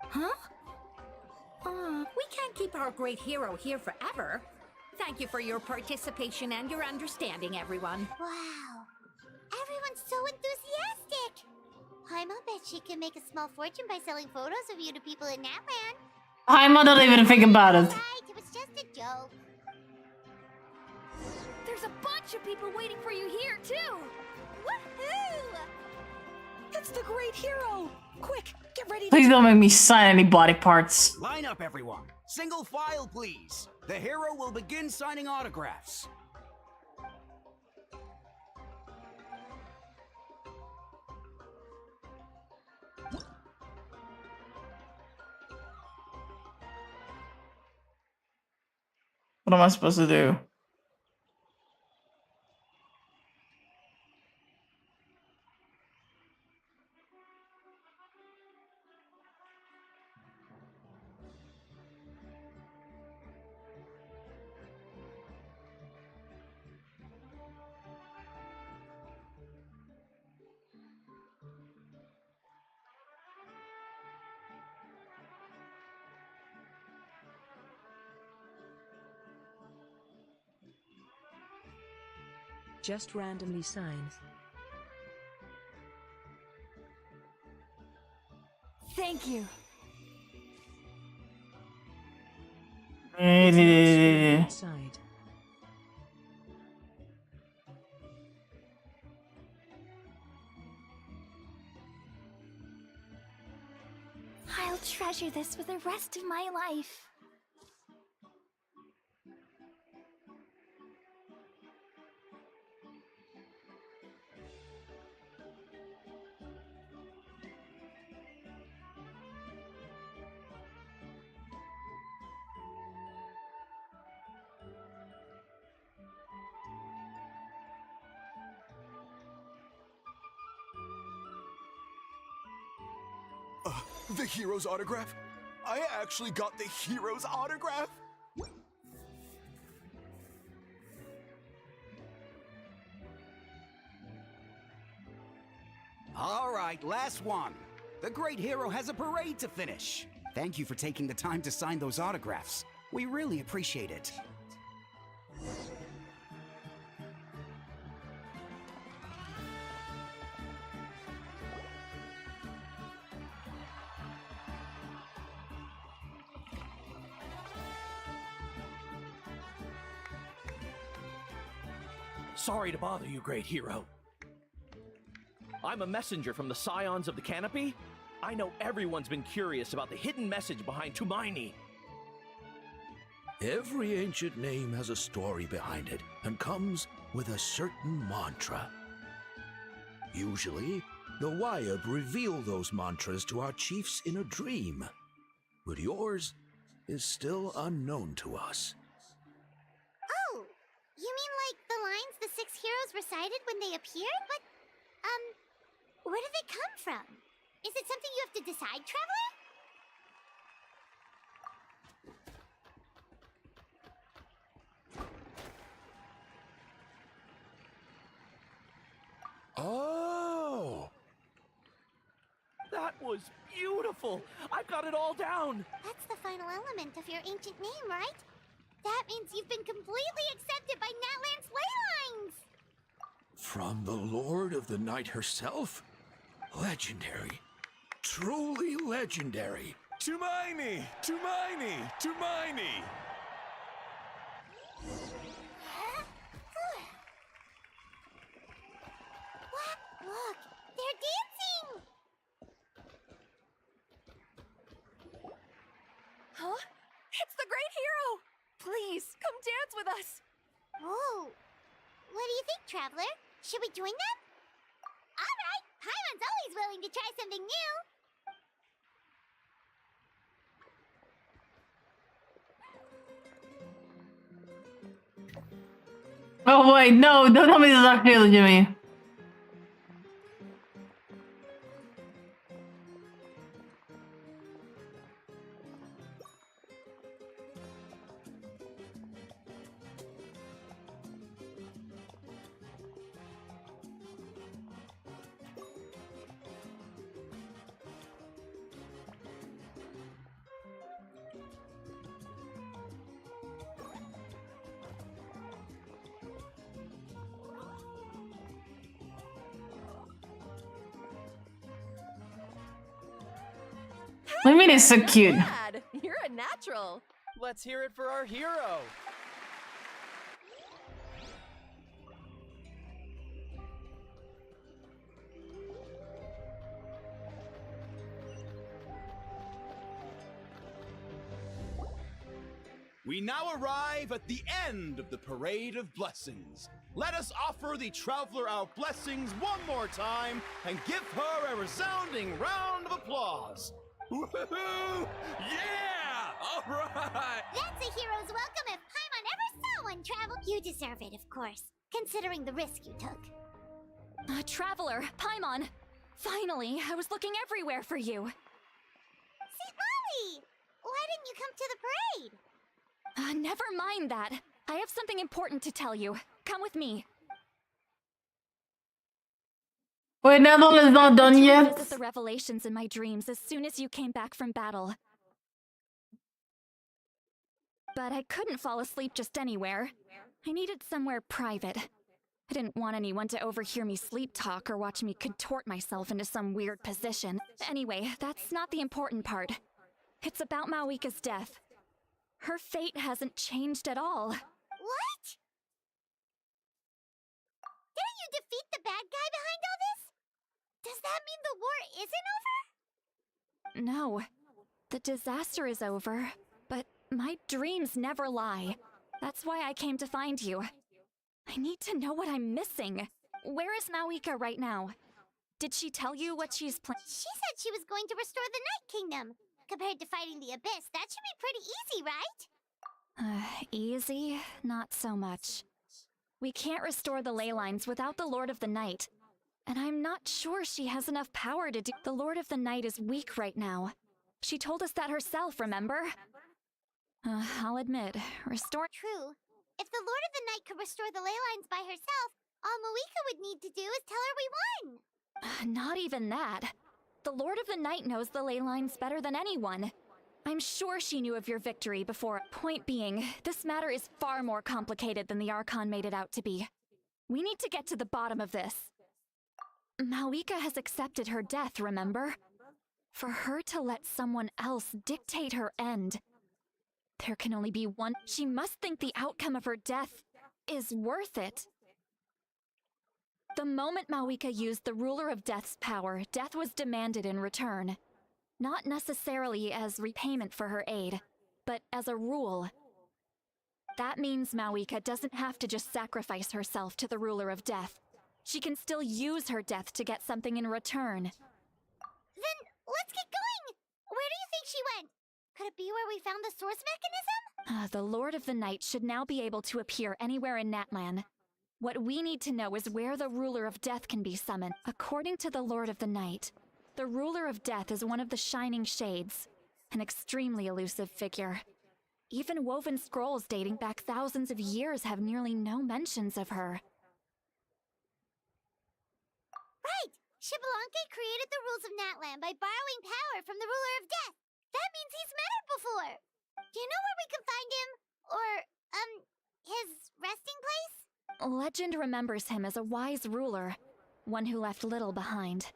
Huh? We can't keep our great hero here forever. Thank you for your participation and your understanding, everyone. Wow. Everyone's so enthusiastic. Paimon bet she can make a small fortune by selling photos of you to people in Natlan. I'm not even thinking about it. Right, it was just a joke. There's a bunch of people waiting for you here, too! Woohoo! It's the great hero! Quick, get ready to... Please don't make me sign any body parts. Line up, everyone. Single file, please. The hero will begin signing autographs. What am I supposed to do? Just randomly sign. Thank you. Side. I'll treasure this for the rest of my life. The hero's autograph? I actually got the hero's autograph? All right, last one. The great hero has a parade to finish. Thank you for taking the time to sign those autographs. We really appreciate it. Sorry to bother you, great hero. I'm a messenger from the Scions of the Canopy. I know everyone's been curious about the hidden message behind Tumaini. Every ancient name has a story behind it and comes with a certain mantra. Usually, the Wayab reveal those mantras to our chiefs in a dream, but yours is still unknown to us. Oh, you mean like the lines the 6 heroes recited when they appeared? But, where do they come from? Is it something you have to decide, Traveler? Oh! That was beautiful! I've got it all down! That's the final element of your ancient name, right? That means you've been completely accepted by Natlan's ley lines! From the Lord of the Night herself? Legendary. Truly legendary. Tumaini! Tumaini! Tumaini! What? Look, they're dancing! Huh? It's the Great Hero! Please, come dance with us! Oh, what do you think, Traveler? Should we join them? Alright, Paimon's always willing to try something new! Oh wait, no, don't tell me this is actually Jimmy. What do you mean it's so cute? Dad, you're a natural. Let's hear it for our hero. We now arrive at the end of the Parade of Blessings. Let us offer the Traveler our blessings one more time and give her a resounding round of applause. Woohoo! Yeah! All right! That's a hero's welcome if Paimon ever saw one, Travel. You deserve it, of course, considering the risk you took. Traveler, Paimon! Finally, I was looking everywhere for you. St. Molly! Why didn't you come to the parade? Never mind that. I have something important to tell you. Come with me. Wait, Neville is not done I yet? visit the revelations in my dreams as soon as you came back from battle. But I couldn't fall asleep just anywhere. I needed somewhere private. I didn't want anyone to overhear me sleep talk or watch me contort myself into some weird position. Anyway, that's not the important part. It's about Mawika's death. Her fate hasn't changed at all. What? Didn't you defeat the bad guy behind all this? Does that mean the war isn't over? No. The disaster is over, but my dreams never lie. That's why I came to find you. I need to know what I'm missing. Where is Mawika right now? Did she tell you what she's planning? She said she was going to restore the Night Kingdom. Compared to fighting the Abyss, that should be pretty easy, right? Easy? Not so much. We can't restore the ley lines without the Lord of the Night. And I'm not sure she has enough power to do— The Lord of the Night is weak right now. She told us that herself, remember? I'll admit, restore— True. If the Lord of the Night could restore the ley lines by herself, all Mawika would need to do is tell her we won. Not even that. The Lord of the Night knows the ley lines better than anyone. I'm sure she knew of your victory before. Point being, this matter is far more complicated than the Archon made it out to be. We need to get to the bottom of this. Mawika has accepted her death, remember? For her to let someone else dictate her end, there can only be one. She must think the outcome of her death is worth it. The moment Mawika used the Ruler of Death's power, death was demanded in return. Not necessarily as repayment for her aid, but as a rule. That means Mawika doesn't have to just sacrifice herself to the Ruler of Death. She can still use her death to get something in return. Then let's get going! Where do you think she went? Could it be where we found the source mechanism? The Lord of the Night should now be able to appear anywhere in Natlan. What we need to know is where the Ruler of Death can be summoned. According to the Lord of the Night, the Ruler of Death is one of the Shining Shades, an extremely elusive figure. Even woven scrolls dating back thousands of years have nearly no mentions of her. Right! Shibalanke created the rules of Natlan by borrowing power from the Ruler of Death. That means he's met her before. Do you know where we can find him? Or, his resting place? Legend remembers him as a wise ruler, one who left little behind.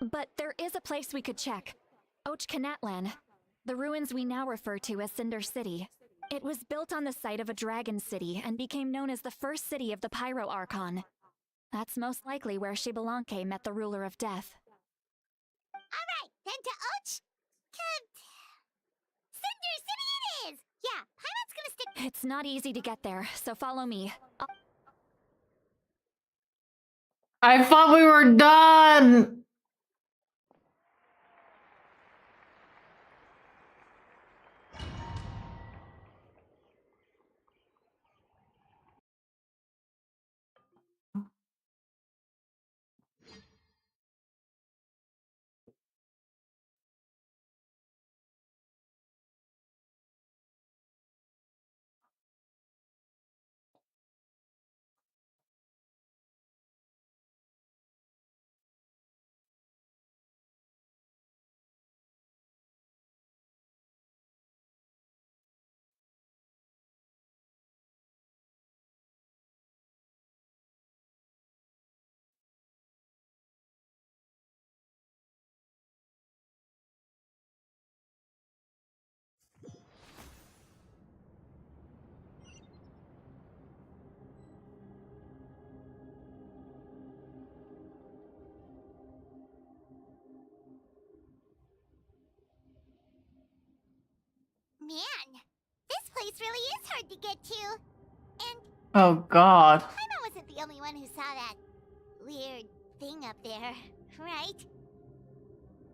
But there is a place we could check. Ochkanatlan, the ruins we now refer to as Cinder City. It was built on the site of a dragon city and became known as the first city of the Pyro Archon. That's most likely where Shibalanke met the Ruler of Death. Alright, then to Cinder City it is! Yeah, Paimon's gonna stick— It's not easy to get there, so follow me. I thought we were done! Man, this place really is hard to get to. And Oh god. Paimon wasn't the only one who saw that weird thing up there, right?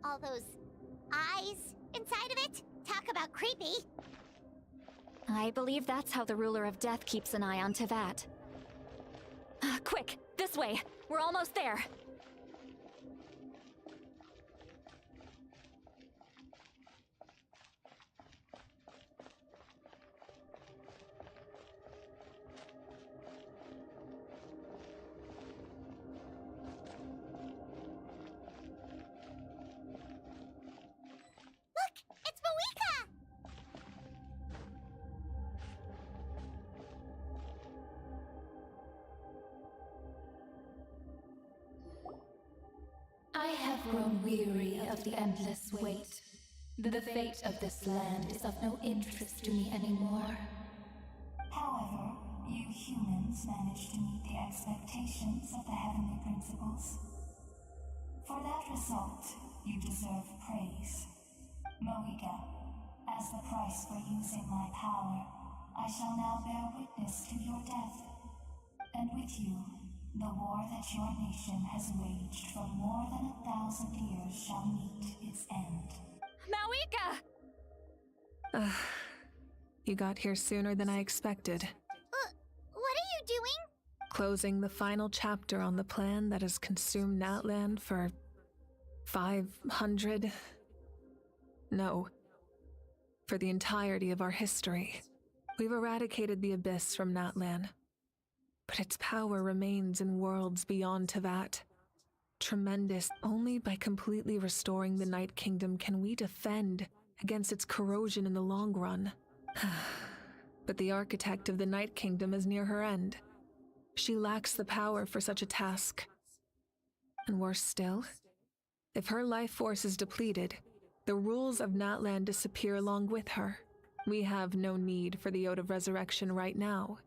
All those eyes inside of it? Talk about creepy. I believe that's how the Ruler of Death keeps an eye on Tevat. Quick, this way! We're almost there! Look, it's Mawika! I have grown weary of the endless wait. The fate of this land is of no interest to me anymore. However, you humans managed to meet the expectations of the heavenly principles. For that result, you deserve praise. Mawika, as the price for using my power, I shall now bear witness to your death. And with you, the war that your nation has waged for more than 1,000 years shall meet its end. Mawika! You got here sooner than I expected. What are you doing? Closing the final chapter on the plan that has consumed Natlan for 500... No. For the entirety of our history. We've eradicated the Abyss from Natlan. But its power remains in worlds beyond Tevat. Tremendous. Only by completely restoring the Night Kingdom can we defend against its corrosion in the long run. But the architect of the Night Kingdom is near her end. She lacks the power for such a task. And worse still, if her life force is depleted, the rules of Natlan disappear along with her. We have no need for the Ode of Resurrection right now.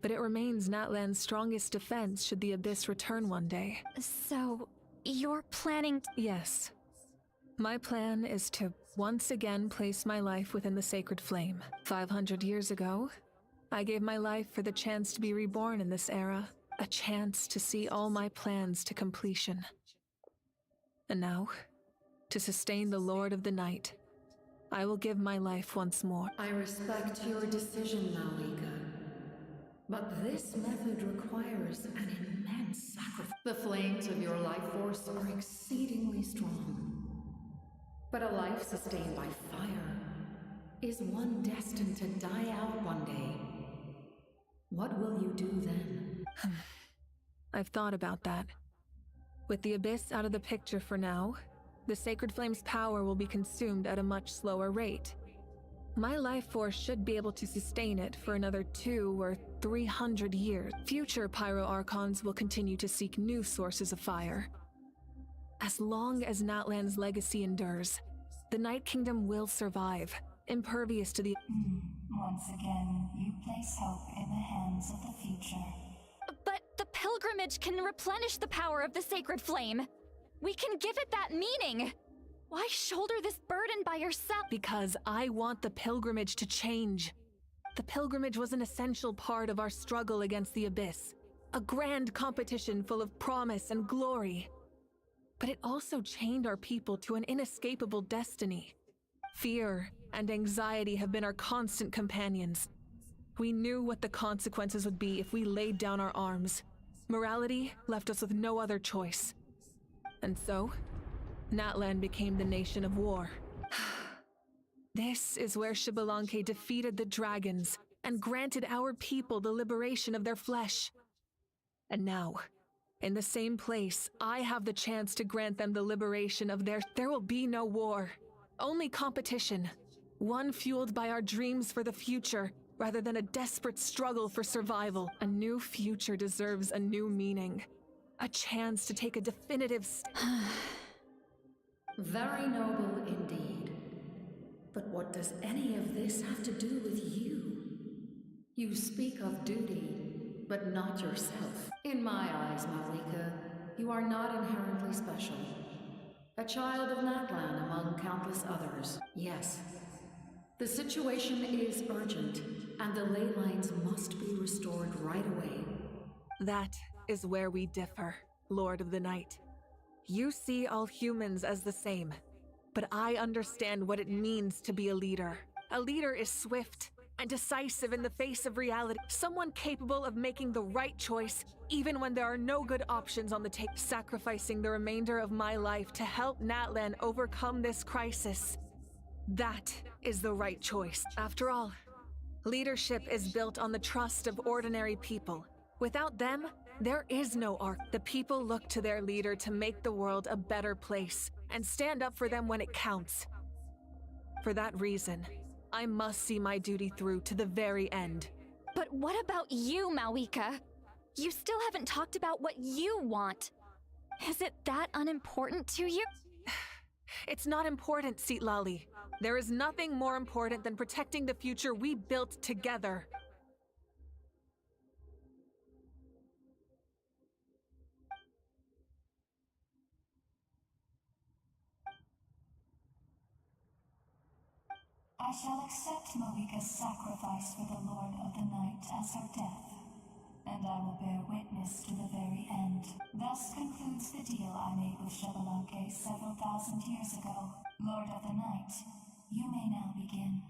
But it remains Natlan's strongest defense should the Abyss return one day. So, you're planning Yes. My plan is to once again place my life within the sacred flame. 500 years ago, I gave my life for the chance to be reborn in this era, a chance to see all my plans to completion. And now, to sustain the Lord of the Night, I will give my life once more. I respect your decision, Malika. But this method requires an immense sacrifice. The flames of your life force are exceedingly strong. But a life sustained by fire is one destined to die out one day. What will you do then? I've thought about that. With the Abyss out of the picture for now, the Sacred Flame's power will be consumed at a much slower rate. My life force should be able to sustain it for another 200 or 300 years. Future Pyro Archons will continue to seek new sources of fire. As long as Natlan's legacy endures, the Night Kingdom will survive, impervious to the— Once again, you place hope in the hands of the future. But the pilgrimage can replenish the power of the sacred flame. We can give it that meaning. Why shoulder this burden by yourself? Because I want the pilgrimage to change. The pilgrimage was an essential part of our struggle against the Abyss, a grand competition full of promise and glory. But it also chained our people to an inescapable destiny. Fear and anxiety have been our constant companions. We knew what the consequences would be if we laid down our arms. Morality left us with no other choice. And so, Natlan became the nation of war. This is where Xbalanque defeated the dragons and granted our people the liberation of their flesh. And now, in the same place, I have the chance to grant them the liberation of their— There will be no war, only competition. One fueled by our dreams for the future, rather than a desperate struggle for survival. A new future deserves a new meaning. A chance to take a definitive Very noble indeed. But what does any of this have to do with you? You speak of duty, but not yourself. In my eyes, Malika, you are not inherently special. A child of Natlan among countless others. Yes, the situation is urgent, and the ley lines must be restored right away. That is where we differ, Lord of the Night. You see all humans as the same, but I understand what it means to be a leader. A leader is swift and decisive in the face of reality, someone capable of making the right choice even when there are no good options on the table, sacrificing the remainder of my life to help Natlan overcome this crisis. That is the right choice. After all, leadership is built on the trust of ordinary people. Without them, there is no arc. The people look to their leader to make the world a better place and stand up for them when it counts. For that reason, I must see my duty through to the very end. But what about you, Malika? You still haven't talked about what you want. Is it that unimportant to you? It's not important, Citlali. There is nothing more important than protecting the future we built together. I shall accept Malika's sacrifice for the Lord of the Night as her death, and I will bear witness to the very end. Thus concludes the deal I made with Xbalanque several thousand years ago. Lord of the Night, you may now begin.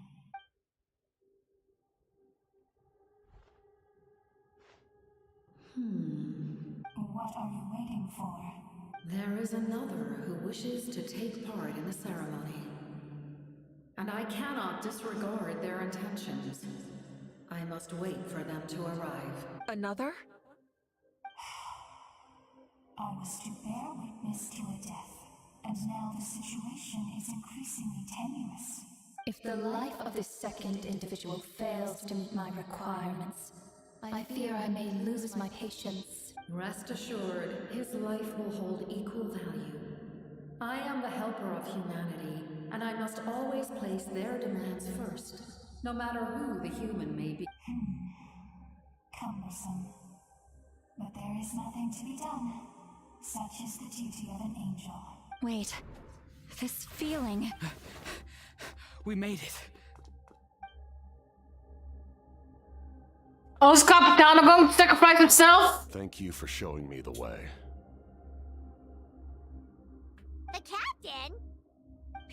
What are you waiting for? There is another who wishes to take part in the ceremony. And I cannot disregard their intentions. I must wait for them to arrive. Another? I was to bear witness to a death, and now the situation is increasingly tenuous. If the life of this second individual fails to meet my requirements, I fear I may lose my patience. Rest assured, his life will hold equal value. I am the helper of humanity, and I must always place their demands first, no matter who the human may be. Come, 'Tis the duty of an angel. Wait. This feeling. We made it. Oh, is Capitano going to sacrifice himself? Thank you for showing me the way. The captain?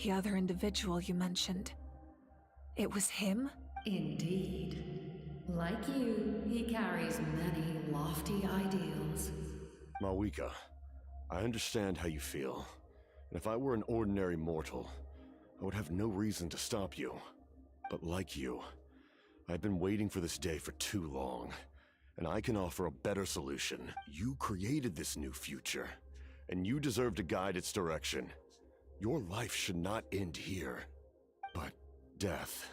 The other individual you mentioned. It was him? Indeed. Like you, he carries many lofty ideals. Mawika, I understand how you feel. And if I were an ordinary mortal, I would have no reason to stop you. But like you, I've been waiting for this day for too long, and I can offer a better solution. You created this new future, and you deserve to guide its direction. Your life should not end here. But death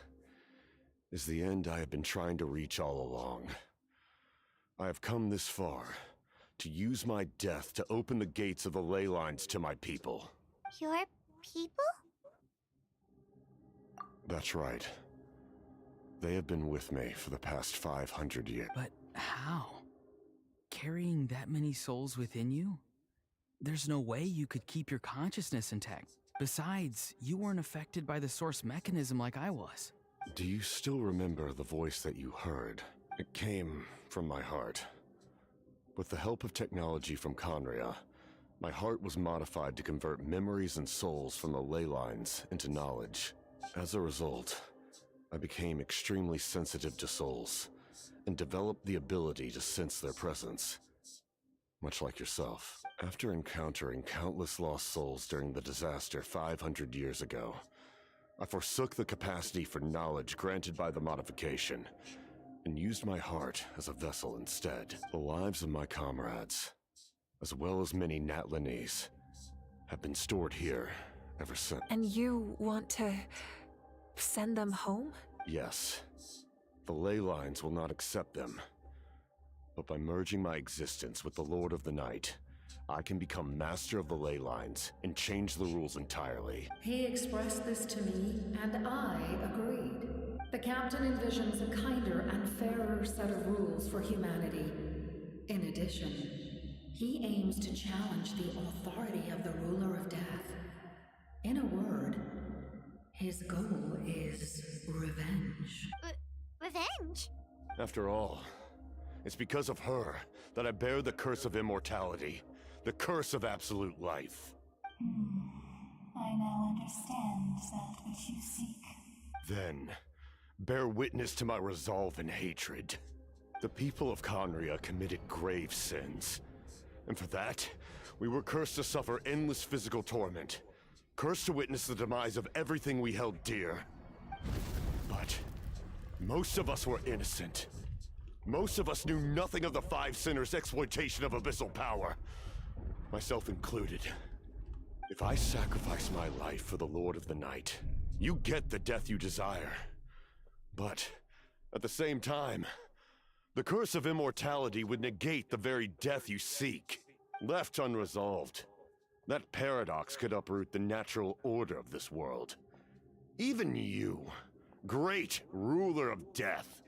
is the end I have been trying to reach all along. I have come this far to use my death to open the gates of the ley lines to my people. Your people? That's right. They have been with me for the past 500 years. But how? Carrying that many souls within you? There's no way you could keep your consciousness intact. Besides, you weren't affected by the source mechanism like I was. Do you still remember the voice that you heard? It came from my heart. With the help of technology from Conria, my heart was modified to convert memories and souls from the ley lines into knowledge. As a result, I became extremely sensitive to souls, and developed the ability to sense their presence. Much like yourself. After encountering countless lost souls during the disaster 500 years ago, I forsook the capacity for knowledge granted by the modification, and used my heart as a vessel instead. The lives of my comrades, as well as many Natlanese, have been stored here ever since. And you want to send them home? Yes. The ley lines will not accept them. But by merging my existence with the Lord of the Night, I can become master of the ley lines and change the rules entirely. He expressed this to me, and I agreed. The captain envisions a kinder and fairer set of rules for humanity. In addition, he aims to challenge the authority of the ruler of death. In a word, his goal is revenge. Revenge? After all, it's because of her that I bear the curse of immortality, the curse of absolute life. I now understand that which you seek. Then, bear witness to my resolve and hatred. The people of Conria committed grave sins, and for that, we were cursed to suffer endless physical torment, cursed to witness the demise of everything we held dear. But most of us were innocent. Most of us knew nothing of the Five Sinners' exploitation of abyssal power, myself included. If I sacrifice my life for the Lord of the Night, you get the death you desire. But at the same time, the curse of immortality would negate the very death you seek. Left unresolved, that paradox could uproot the natural order of this world. Even you, great ruler of death,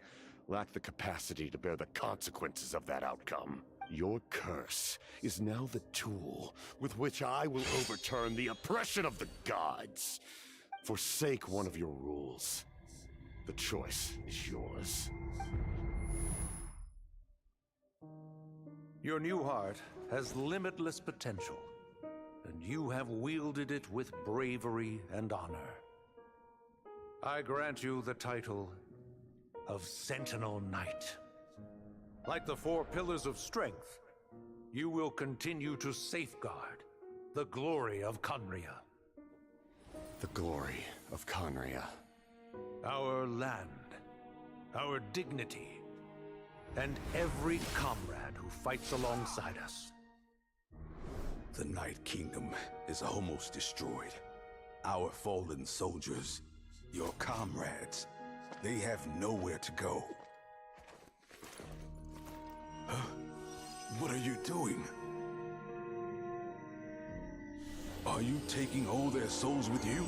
lack the capacity to bear the consequences of that outcome. Your curse is now the tool with which I will overturn the oppression of the gods. Forsake one of your rules. The choice is yours. Your new heart has limitless potential, and you have wielded it with bravery and honor. I grant you the title of Sentinel Knight. Like the four pillars of strength, you will continue to safeguard the glory of Conria. The glory of Conria. Our land, our dignity, and every comrade who fights alongside us. The Night Kingdom is almost destroyed. Our fallen soldiers, your comrades, they have nowhere to go. Huh? What are you doing? Are you taking all their souls with you?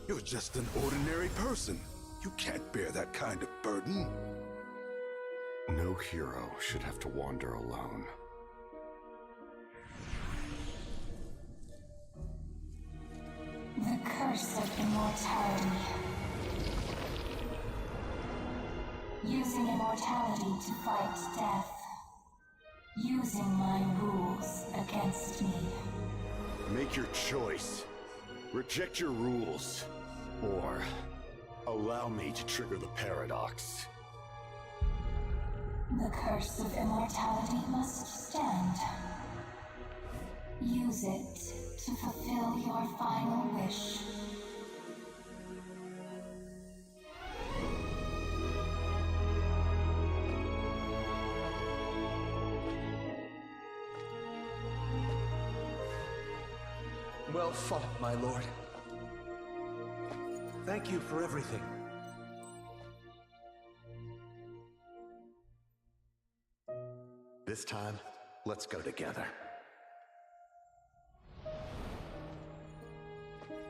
You're just an ordinary person. You can't bear that kind of burden. No hero should have to wander alone. The curse of immortality. Using immortality to fight death. Using my rules against me. Make your choice. Reject your rules. Or allow me to trigger the paradox. The curse of immortality must stand. Use it to fulfill your final wish. Well fought, my lord. Thank you for everything. This time, let's go together.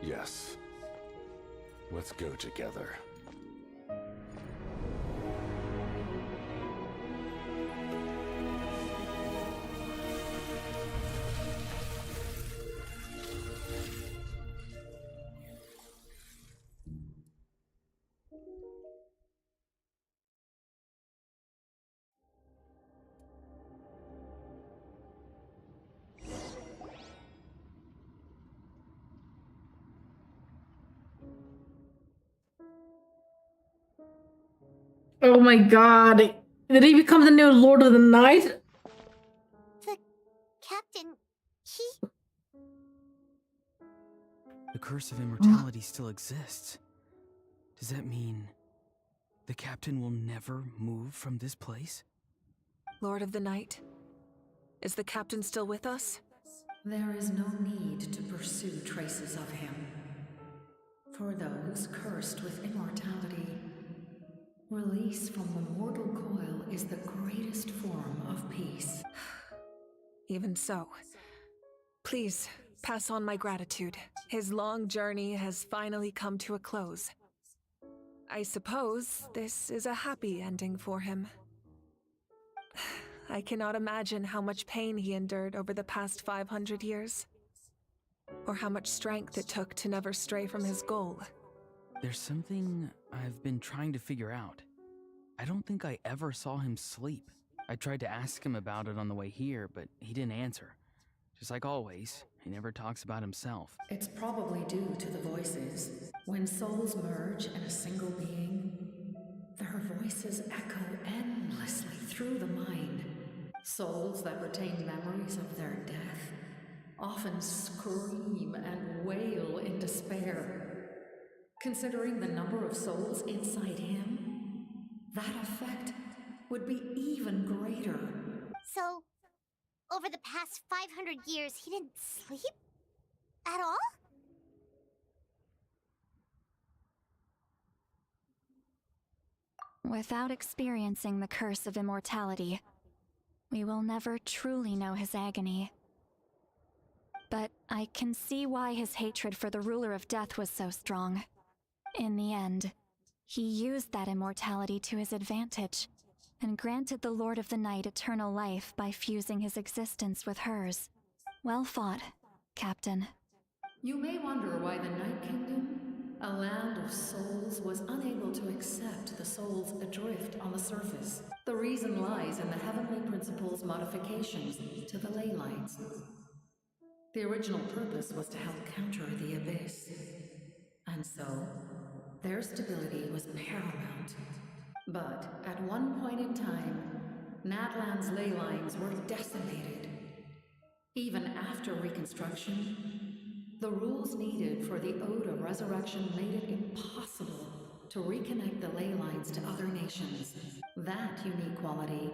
Yes. Let's go together. Oh my god. Did he become the new Lord of the Night? The captain, he... The curse of immortality still exists. Does that mean the captain will never move from this place? Lord of the Night, is the captain still with us? There is no need to pursue traces of him. For those cursed with immortality, release from the mortal coil is the greatest form of peace. Even so, please pass on my gratitude. His long journey has finally come to a close. I suppose this is a happy ending for him. I cannot imagine how much pain he endured over the past 500 years, or how much strength it took to never stray from his goal. There's something I've been trying to figure out. I don't think I ever saw him sleep. I tried to ask him about it on the way here, but he didn't answer. Just like always, he never talks about himself. It's probably due to the voices. When souls merge in a single being, their voices echo endlessly through the mind. Souls that retain memories of their death often scream and wail in despair. Considering the number of souls inside him, that effect would be even greater. So, over the past 500 years, he didn't sleep? At all? Without experiencing the curse of immortality, we will never truly know his agony. But I can see why his hatred for the ruler of death was so strong. In the end, he used that immortality to his advantage, and granted the Lord of the Night eternal life by fusing his existence with hers. Well fought, Captain. You may wonder why the Night Kingdom, a land of souls, was unable to accept the souls adrift on the surface. The reason lies in the Heavenly Principle's modifications to the ley lines. The original purpose was to help counter the Abyss. And so, their stability was paramount. But at one point in time, Natlan's ley lines were decimated. Even after reconstruction, the rules needed for the Ode of Resurrection made it impossible to reconnect the ley lines to other nations. That unique quality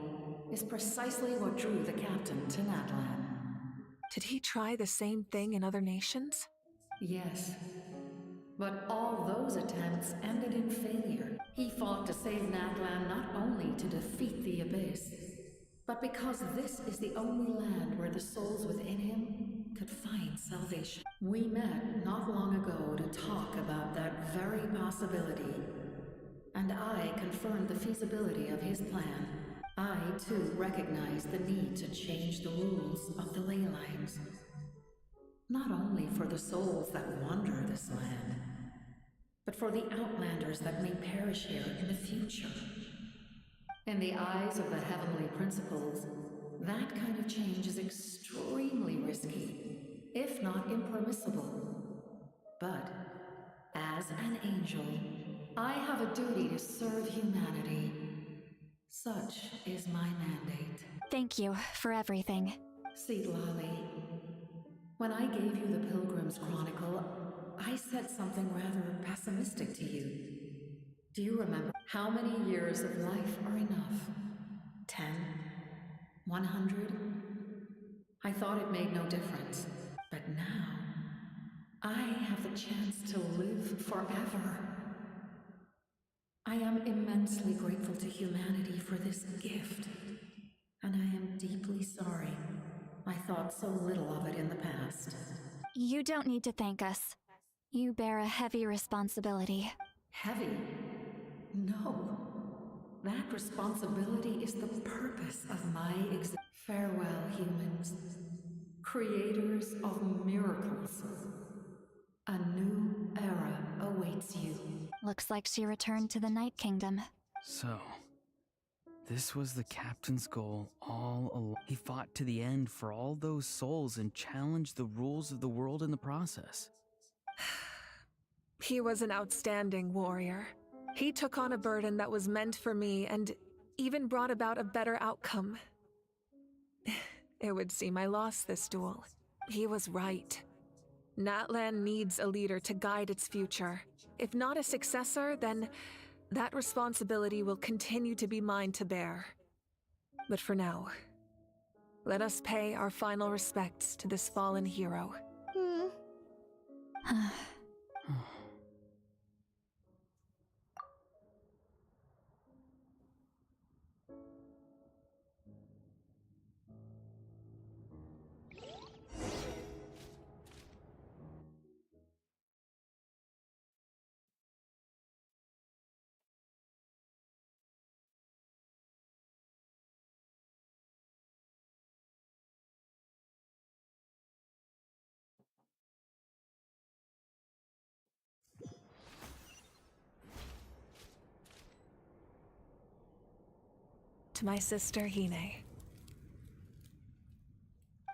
is precisely what drew the captain to Natlan. Did he try the same thing in other nations? Yes. But all those attempts ended in failure. He fought to save Natlan not only to defeat the Abyss, but because this is the only land where the souls within him could find salvation. We met not long ago to talk about that very possibility, and I confirmed the feasibility of his plan. I, too, recognized the need to change the rules of the ley lines. not only for the souls that wander this land, but for the outlanders that may perish here in the future. In the eyes of the heavenly principles, that kind of change is extremely risky, if not impermissible. But, as an angel, I have a duty to serve humanity. Such is my mandate. Thank you for everything. See, Lolly, when I gave you the Pilgrim's Chronicle, I said something rather pessimistic to you. Do you remember how many years of life are enough? 10? 100? I thought it made no difference. But now, I have the chance to live forever. I am immensely grateful to humanity for this gift. And I am deeply sorry I thought so little of it in the past. You don't need to thank us. You bear a heavy responsibility. Heavy? No. That responsibility is the purpose of my existence. Farewell, humans. Creators of miracles. A new era awaits you. Looks like she returned to the Night Kingdom. So, this was the captain's goal all along. He fought to the end for all those souls and challenged the rules of the world in the process. He was an outstanding warrior. He took on a burden that was meant for me and even brought about a better outcome. It would seem I lost this duel. He was right. Natlan needs a leader to guide its future. If not a successor, then that responsibility will continue to be mine to bear. But for now, let us pay our final respects to this fallen hero. To my sister Hine.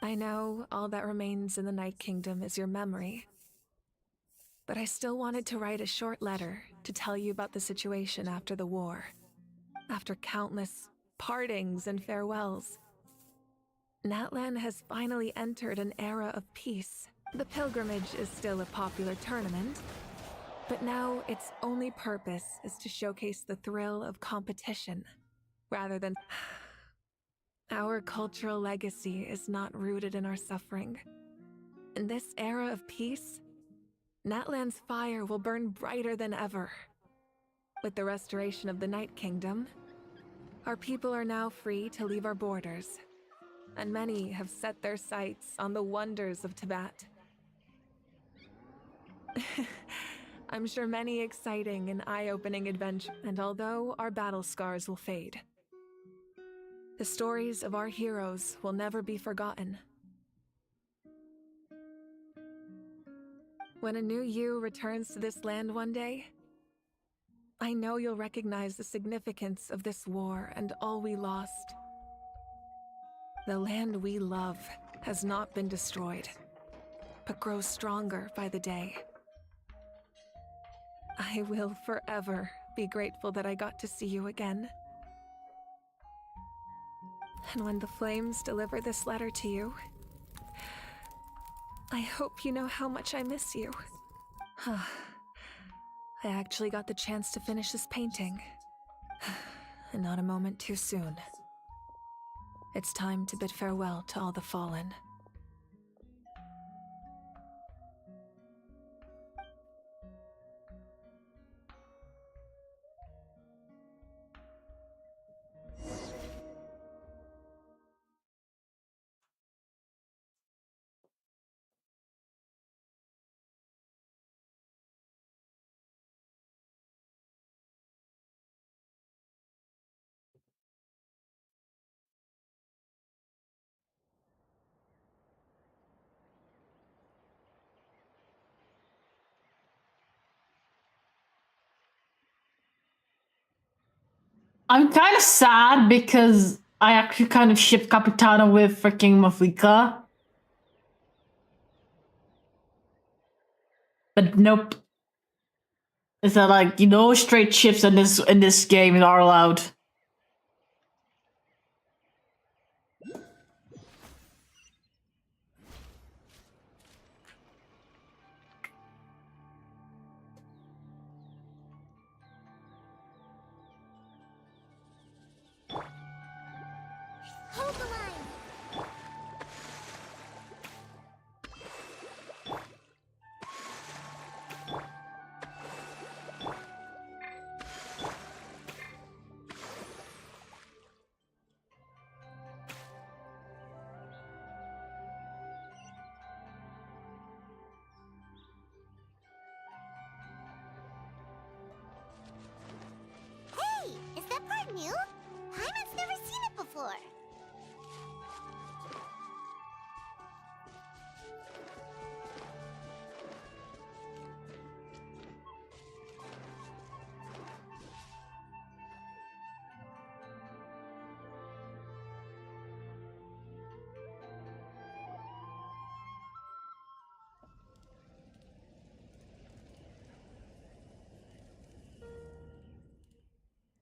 I know all that remains in the Night Kingdom is your memory, but I still wanted to write a short letter to tell you about the situation after the war. After countless partings and farewells, Natlan has finally entered an era of peace. The pilgrimage is still a popular tournament, but now its only purpose is to showcase the thrill of competition, rather than... Our cultural legacy is not rooted in our suffering. In this era of peace, Natlan's fire will burn brighter than ever. With the restoration of the Night Kingdom, our people are now free to leave our borders, and many have set their sights on the wonders of Tibet. I'm sure many exciting and eye-opening adventures, and although our battle scars will fade, the stories of our heroes will never be forgotten. When a new you returns to this land one day, I know you'll recognize the significance of this war and all we lost. The land we love has not been destroyed, but grows stronger by the day. I will forever be grateful that I got to see you again. And when the flames deliver this letter to you, I hope you know how much I miss you. I actually got the chance to finish this painting. And not a moment too soon. It's time to bid farewell to all the fallen. I'm kind of sad because I actually kind of shipped Capitano with freaking Mafika. But nope. Is that like, you know, straight ships in this game are allowed. Hold the line! Hey! Is that part new? Paimon's never seen it before.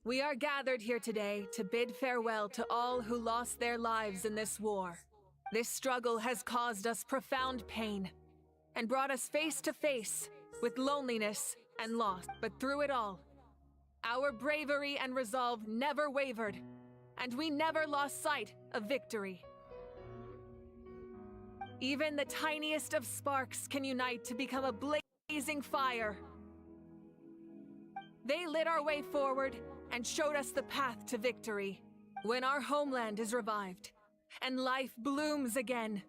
We are gathered here today to bid farewell to all who lost their lives in this war. This struggle has caused us profound pain and brought us face to face with loneliness and loss. But through it all, our bravery and resolve never wavered, and we never lost sight of victory. Even the tiniest of sparks can unite to become a blazing fire. They lit our way forward and showed us the path to victory. When our homeland is revived and life blooms again,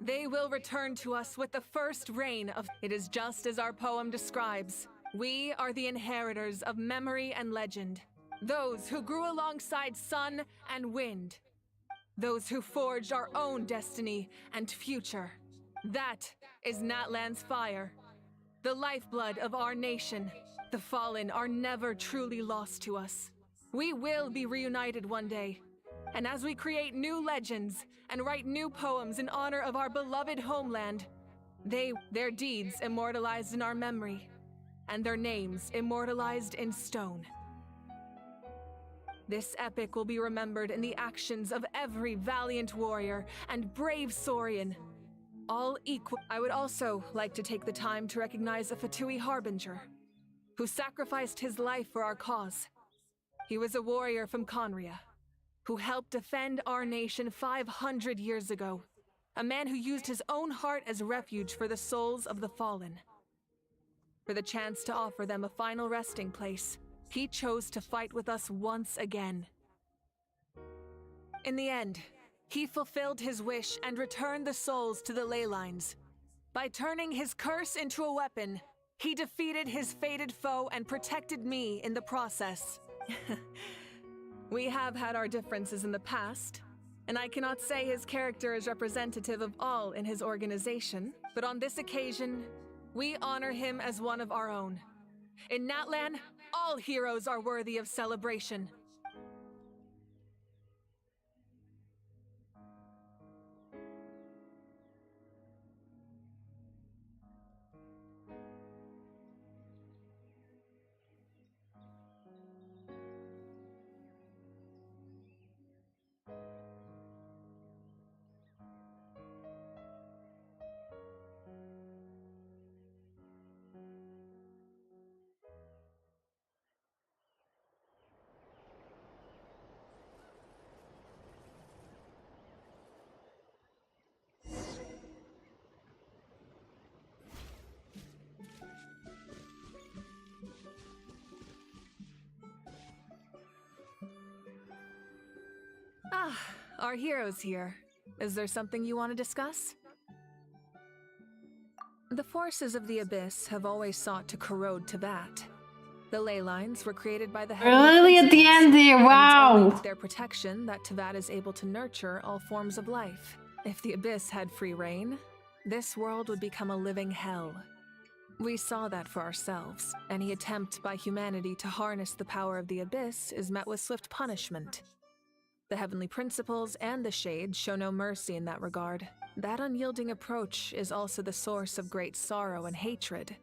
they will return to us with the first reign of... It is just as our poem describes. We are the inheritors of memory and legend. Those who grew alongside sun and wind. Those who forged our own destiny and future. That is Natlan's fire. The lifeblood of our nation. The fallen are never truly lost to us. We will be reunited one day. And as we create new legends and write new poems in honor of our beloved homeland, their deeds immortalized in our memory, and their names immortalized in stone. This epic will be remembered in the actions of every valiant warrior and brave Saurian, all equal. I would also like to take the time to recognize a Fatui Harbinger, who sacrificed his life for our cause. He was a warrior from Conria, who helped defend our nation 500 years ago. A man who used his own heart as refuge for the souls of the fallen. For the chance to offer them a final resting place, he chose to fight with us once again. In the end, he fulfilled his wish and returned the souls to the ley lines. By turning his curse into a weapon, he defeated his fated foe and protected me in the process. We have had our differences in the past, and I cannot say his character is representative of all in his organization, but on this occasion, we honor him as one of our own. In Natlan, all heroes are worthy of celebration. Ah, our hero's here. Is there something you want to discuss? The forces of the Abyss have always sought to corrode Teyvat. The ley lines were created by the Really at the end there, and it's only wow. with their protection that Teyvat is able to nurture all forms of life. If the Abyss had free reign, this world would become a living hell. We saw that for ourselves. Any attempt by humanity to harness the power of the Abyss is met with swift punishment. The Heavenly Principles and the Shade show no mercy in that regard. That unyielding approach is also the source of great sorrow and hatred.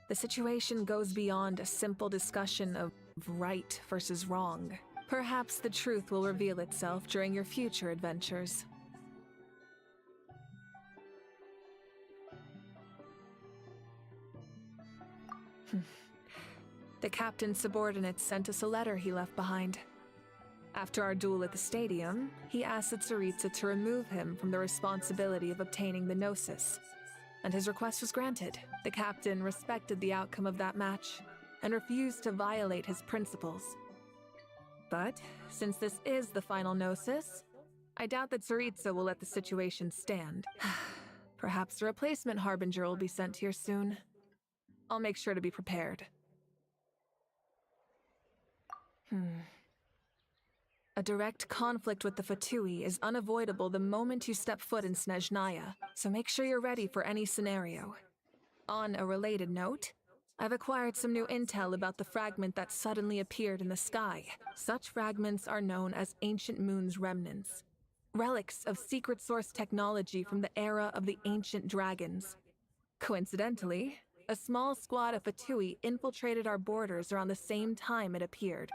The situation goes beyond a simple discussion of right versus wrong. Perhaps the truth will reveal itself during your future adventures. The captain's subordinates sent us a letter he left behind. After our duel at the stadium, he asked Tsaritsa to remove him from the responsibility of obtaining the Gnosis, and his request was granted. The captain respected the outcome of that match and refused to violate his principles. But since this is the final Gnosis, I doubt that Tsaritsa will let the situation stand. Perhaps a replacement Harbinger will be sent here soon. I'll make sure to be prepared. A direct conflict with the Fatui is unavoidable the moment you step foot in Snezhnaya, so make sure you're ready for any scenario. On a related note, I've acquired some new intel about the fragment that suddenly appeared in the sky. Such fragments are known as Ancient Moon's remnants, relics of secret source technology from the era of the ancient dragons. Coincidentally, a small squad of Fatui infiltrated our borders around the same time it appeared.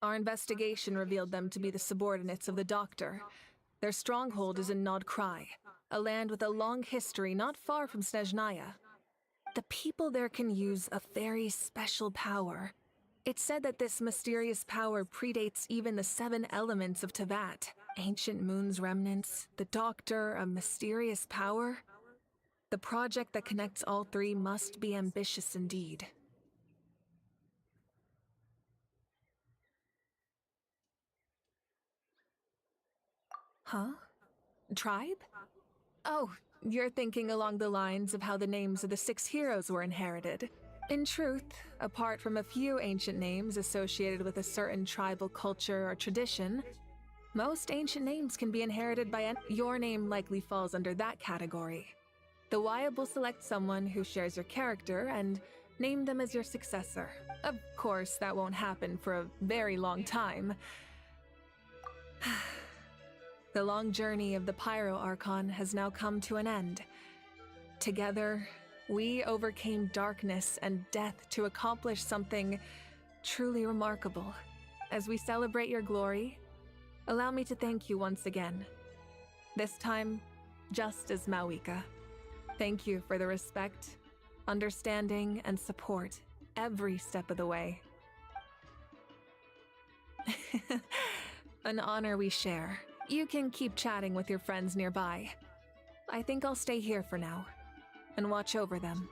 Our investigation revealed them to be the subordinates of the Doctor. Their stronghold is in Nod Krai, a land with a long history not far from Snezhnaya. The people there can use a very special power. It's said that this mysterious power predates even the 7 elements of Tevat. Ancient Moon's remnants, the Doctor, a mysterious power. The project that connects all three must be ambitious indeed. Huh? Tribe? Oh, you're thinking along the lines of how the names of the 6 heroes were inherited. In truth, apart from a few ancient names associated with a certain tribal culture or tradition, most ancient names can be inherited by your name likely falls under that category. The Wyab will select someone who shares your character and name them as your successor. Of course, that won't happen for a very long time. The long journey of the Pyro Archon has now come to an end. Together, we overcame darkness and death to accomplish something truly remarkable. As we celebrate your glory, allow me to thank you once again. This time, just as Mawika. Thank you for the respect, understanding, and support every step of the way. An honor we share. You can keep chatting with your friends nearby. I think I'll stay here for now and watch over them.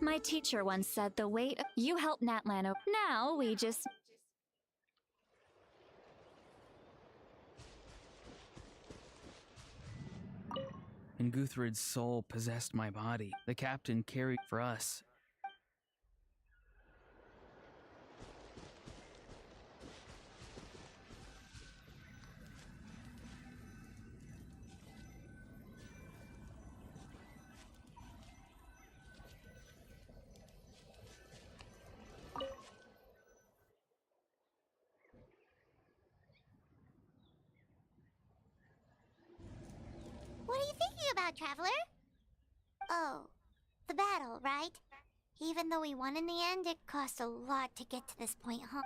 My teacher once said the weight of you help Natlan. Now we just... And Guthred's soul possessed my body. The captain carried for us. What are you thinking about, Traveler? Oh, the battle, right? Even though we won in the end, it cost a lot to get to this point, huh?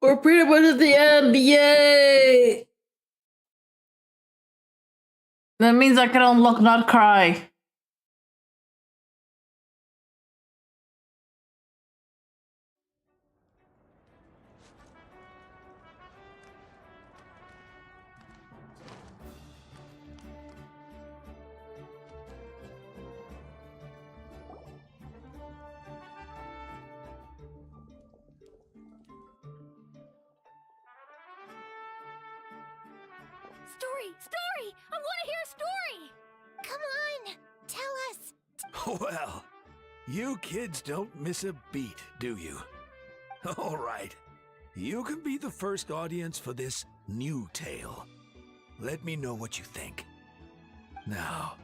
We're pretty much at the end. Yay! That means I can unlock Not Cry. Story! I want to hear a story! Come on! Tell us! Well, you kids don't miss a beat, do you? All right. You can be the first audience for this new tale. Let me know what you think. Now,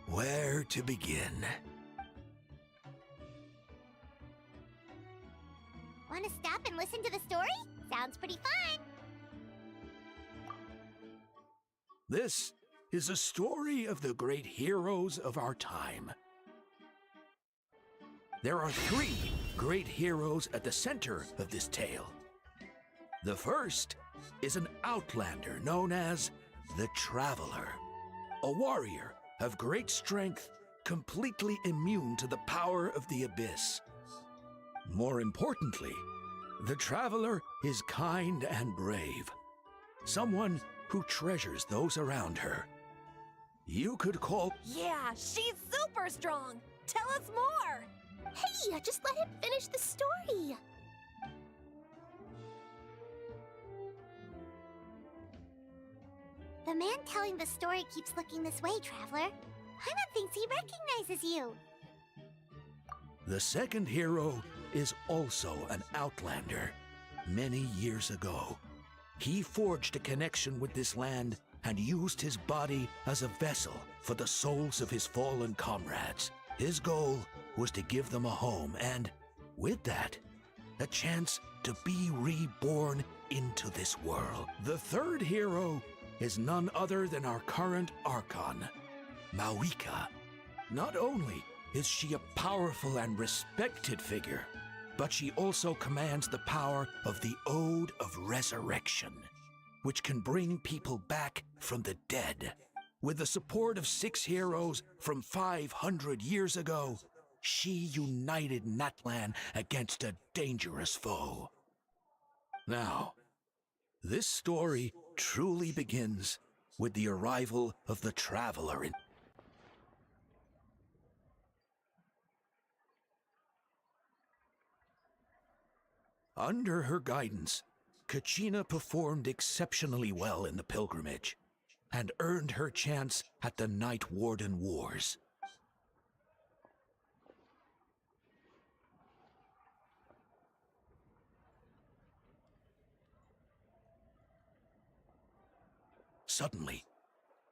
where to begin? Want to stop and listen to the story? Sounds pretty fun! This is a story of the great heroes of our time. There are 3 great heroes at the center of this tale. The first is an outlander known as the Traveler, a warrior of great strength, completely immune to the power of the Abyss. More importantly, the Traveler is kind and brave, someone who treasures those around her. You could call... Yeah, she's super strong! Tell us more! Hey, just let him finish the story! The man telling the story keeps looking this way, Traveler. Paimon thinks he recognizes you. The second hero is also an outlander. Many years ago, he forged a connection with this land and used his body as a vessel for the souls of his fallen comrades. His goal was to give them a home and, with that, a chance to be reborn into this world. The third hero is none other than our current Archon, Mawika. Not only is she a powerful and respected figure, but she also commands the power of the Ode of Resurrection, which can bring people back from the dead. With the support of 6 heroes from 500 years ago, she united Natlan against a dangerous foe. Now, this story truly begins with the arrival of the Traveler in... Under her guidance, Kachina performed exceptionally well in the pilgrimage and earned her chance at the Night Warden Wars. Suddenly,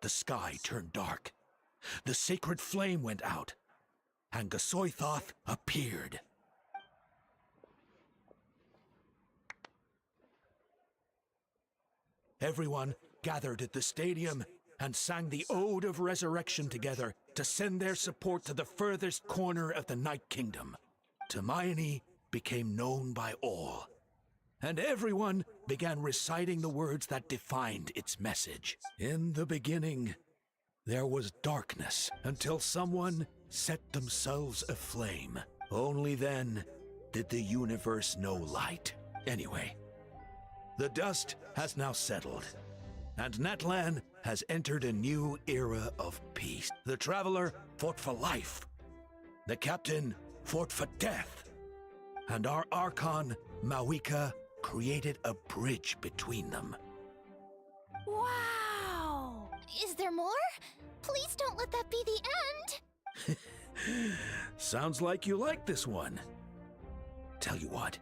the sky turned dark. The sacred flame went out, and Gasoithoth appeared. Everyone gathered at the stadium and sang the Ode of Resurrection together to send their support to the furthest corner of the Night Kingdom. Hermione became known by all, and everyone began reciting the words that defined its message. In the beginning, there was darkness until someone set themselves aflame. Only then did the universe know light. Anyway, the dust has now settled, and Natlan has entered a new era of peace. The Traveler fought for life, the Captain fought for death, and our Archon, Mawika, created a bridge between them. Wow! Is there more? Please don't let that be the end! Sounds like you like this one. Tell you what,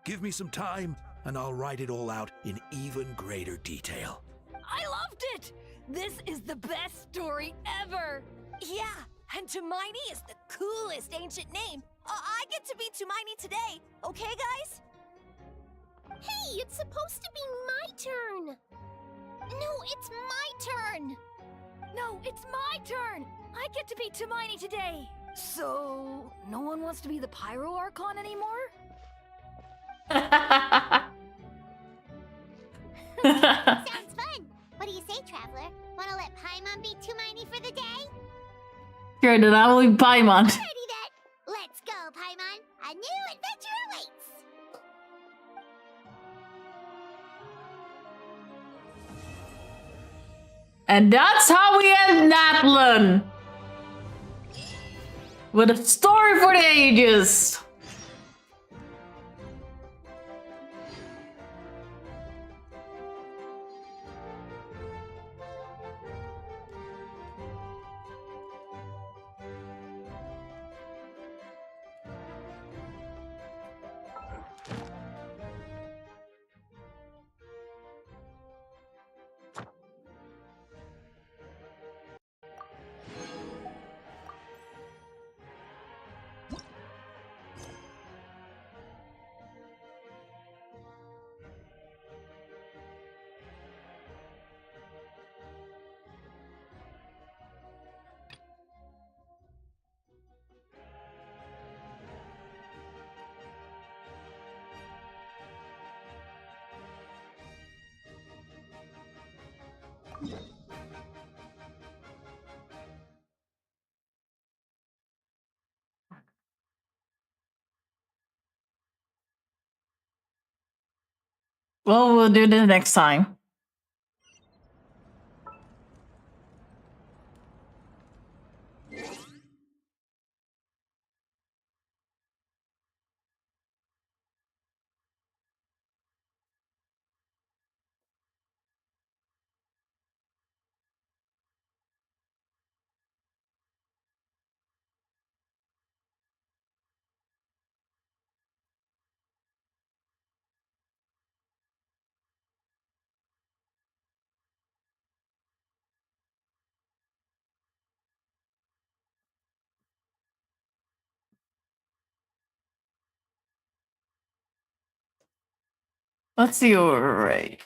give me some time and I'll write it all out in even greater detail. I loved it! This is the best story ever! Yeah, and Hermione is the coolest ancient name. I get to be Hermione today, okay guys? Hey, it's supposed to be my turn! No, it's my turn! No, it's my turn! I get to be Hermione today! So, no one wants to be the Pyro Archon anymore? Sure, then I will be Paimon. Alrighty then. Let's go, Paimon. A new adventure awaits. And that's how we end Natlan! With a story for the ages! Well, we'll do this next time. Let's see what we're right.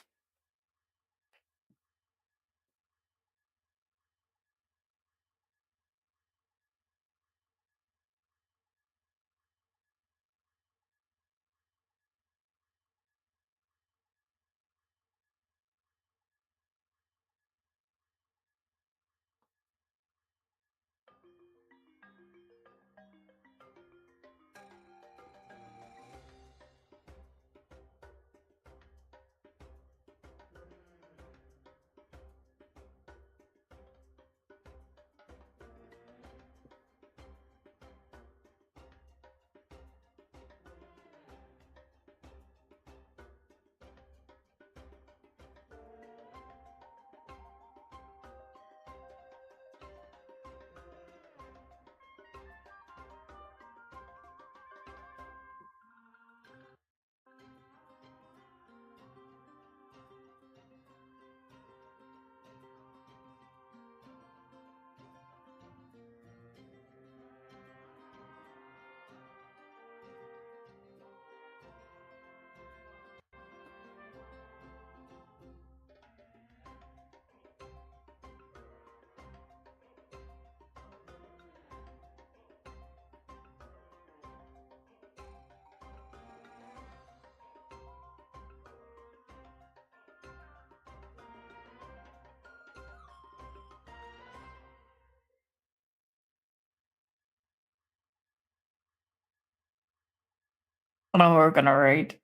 I don't know we're gonna raid.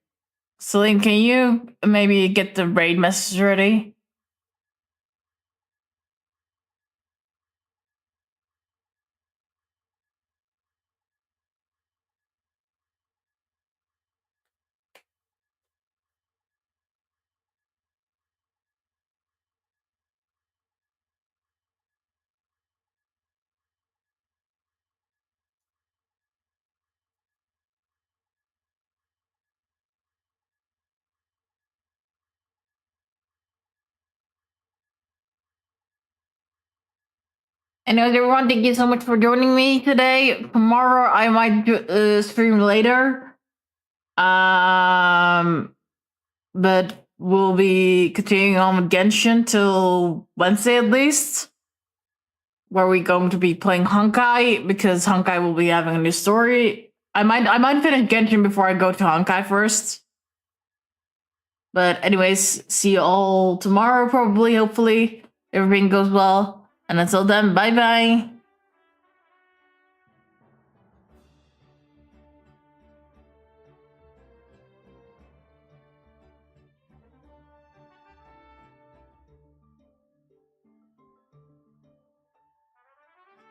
Celine, can you maybe get the raid message ready? Anyways, everyone, thank you so much for joining me today. Tomorrow I might stream later. But we'll be continuing on with Genshin till Wednesday at least, where we're going to be playing Honkai because Honkai will be having a new story. I might finish Genshin before I go to Honkai first. But anyways, see you all tomorrow probably, hopefully. Everything goes well. And until then, bye bye.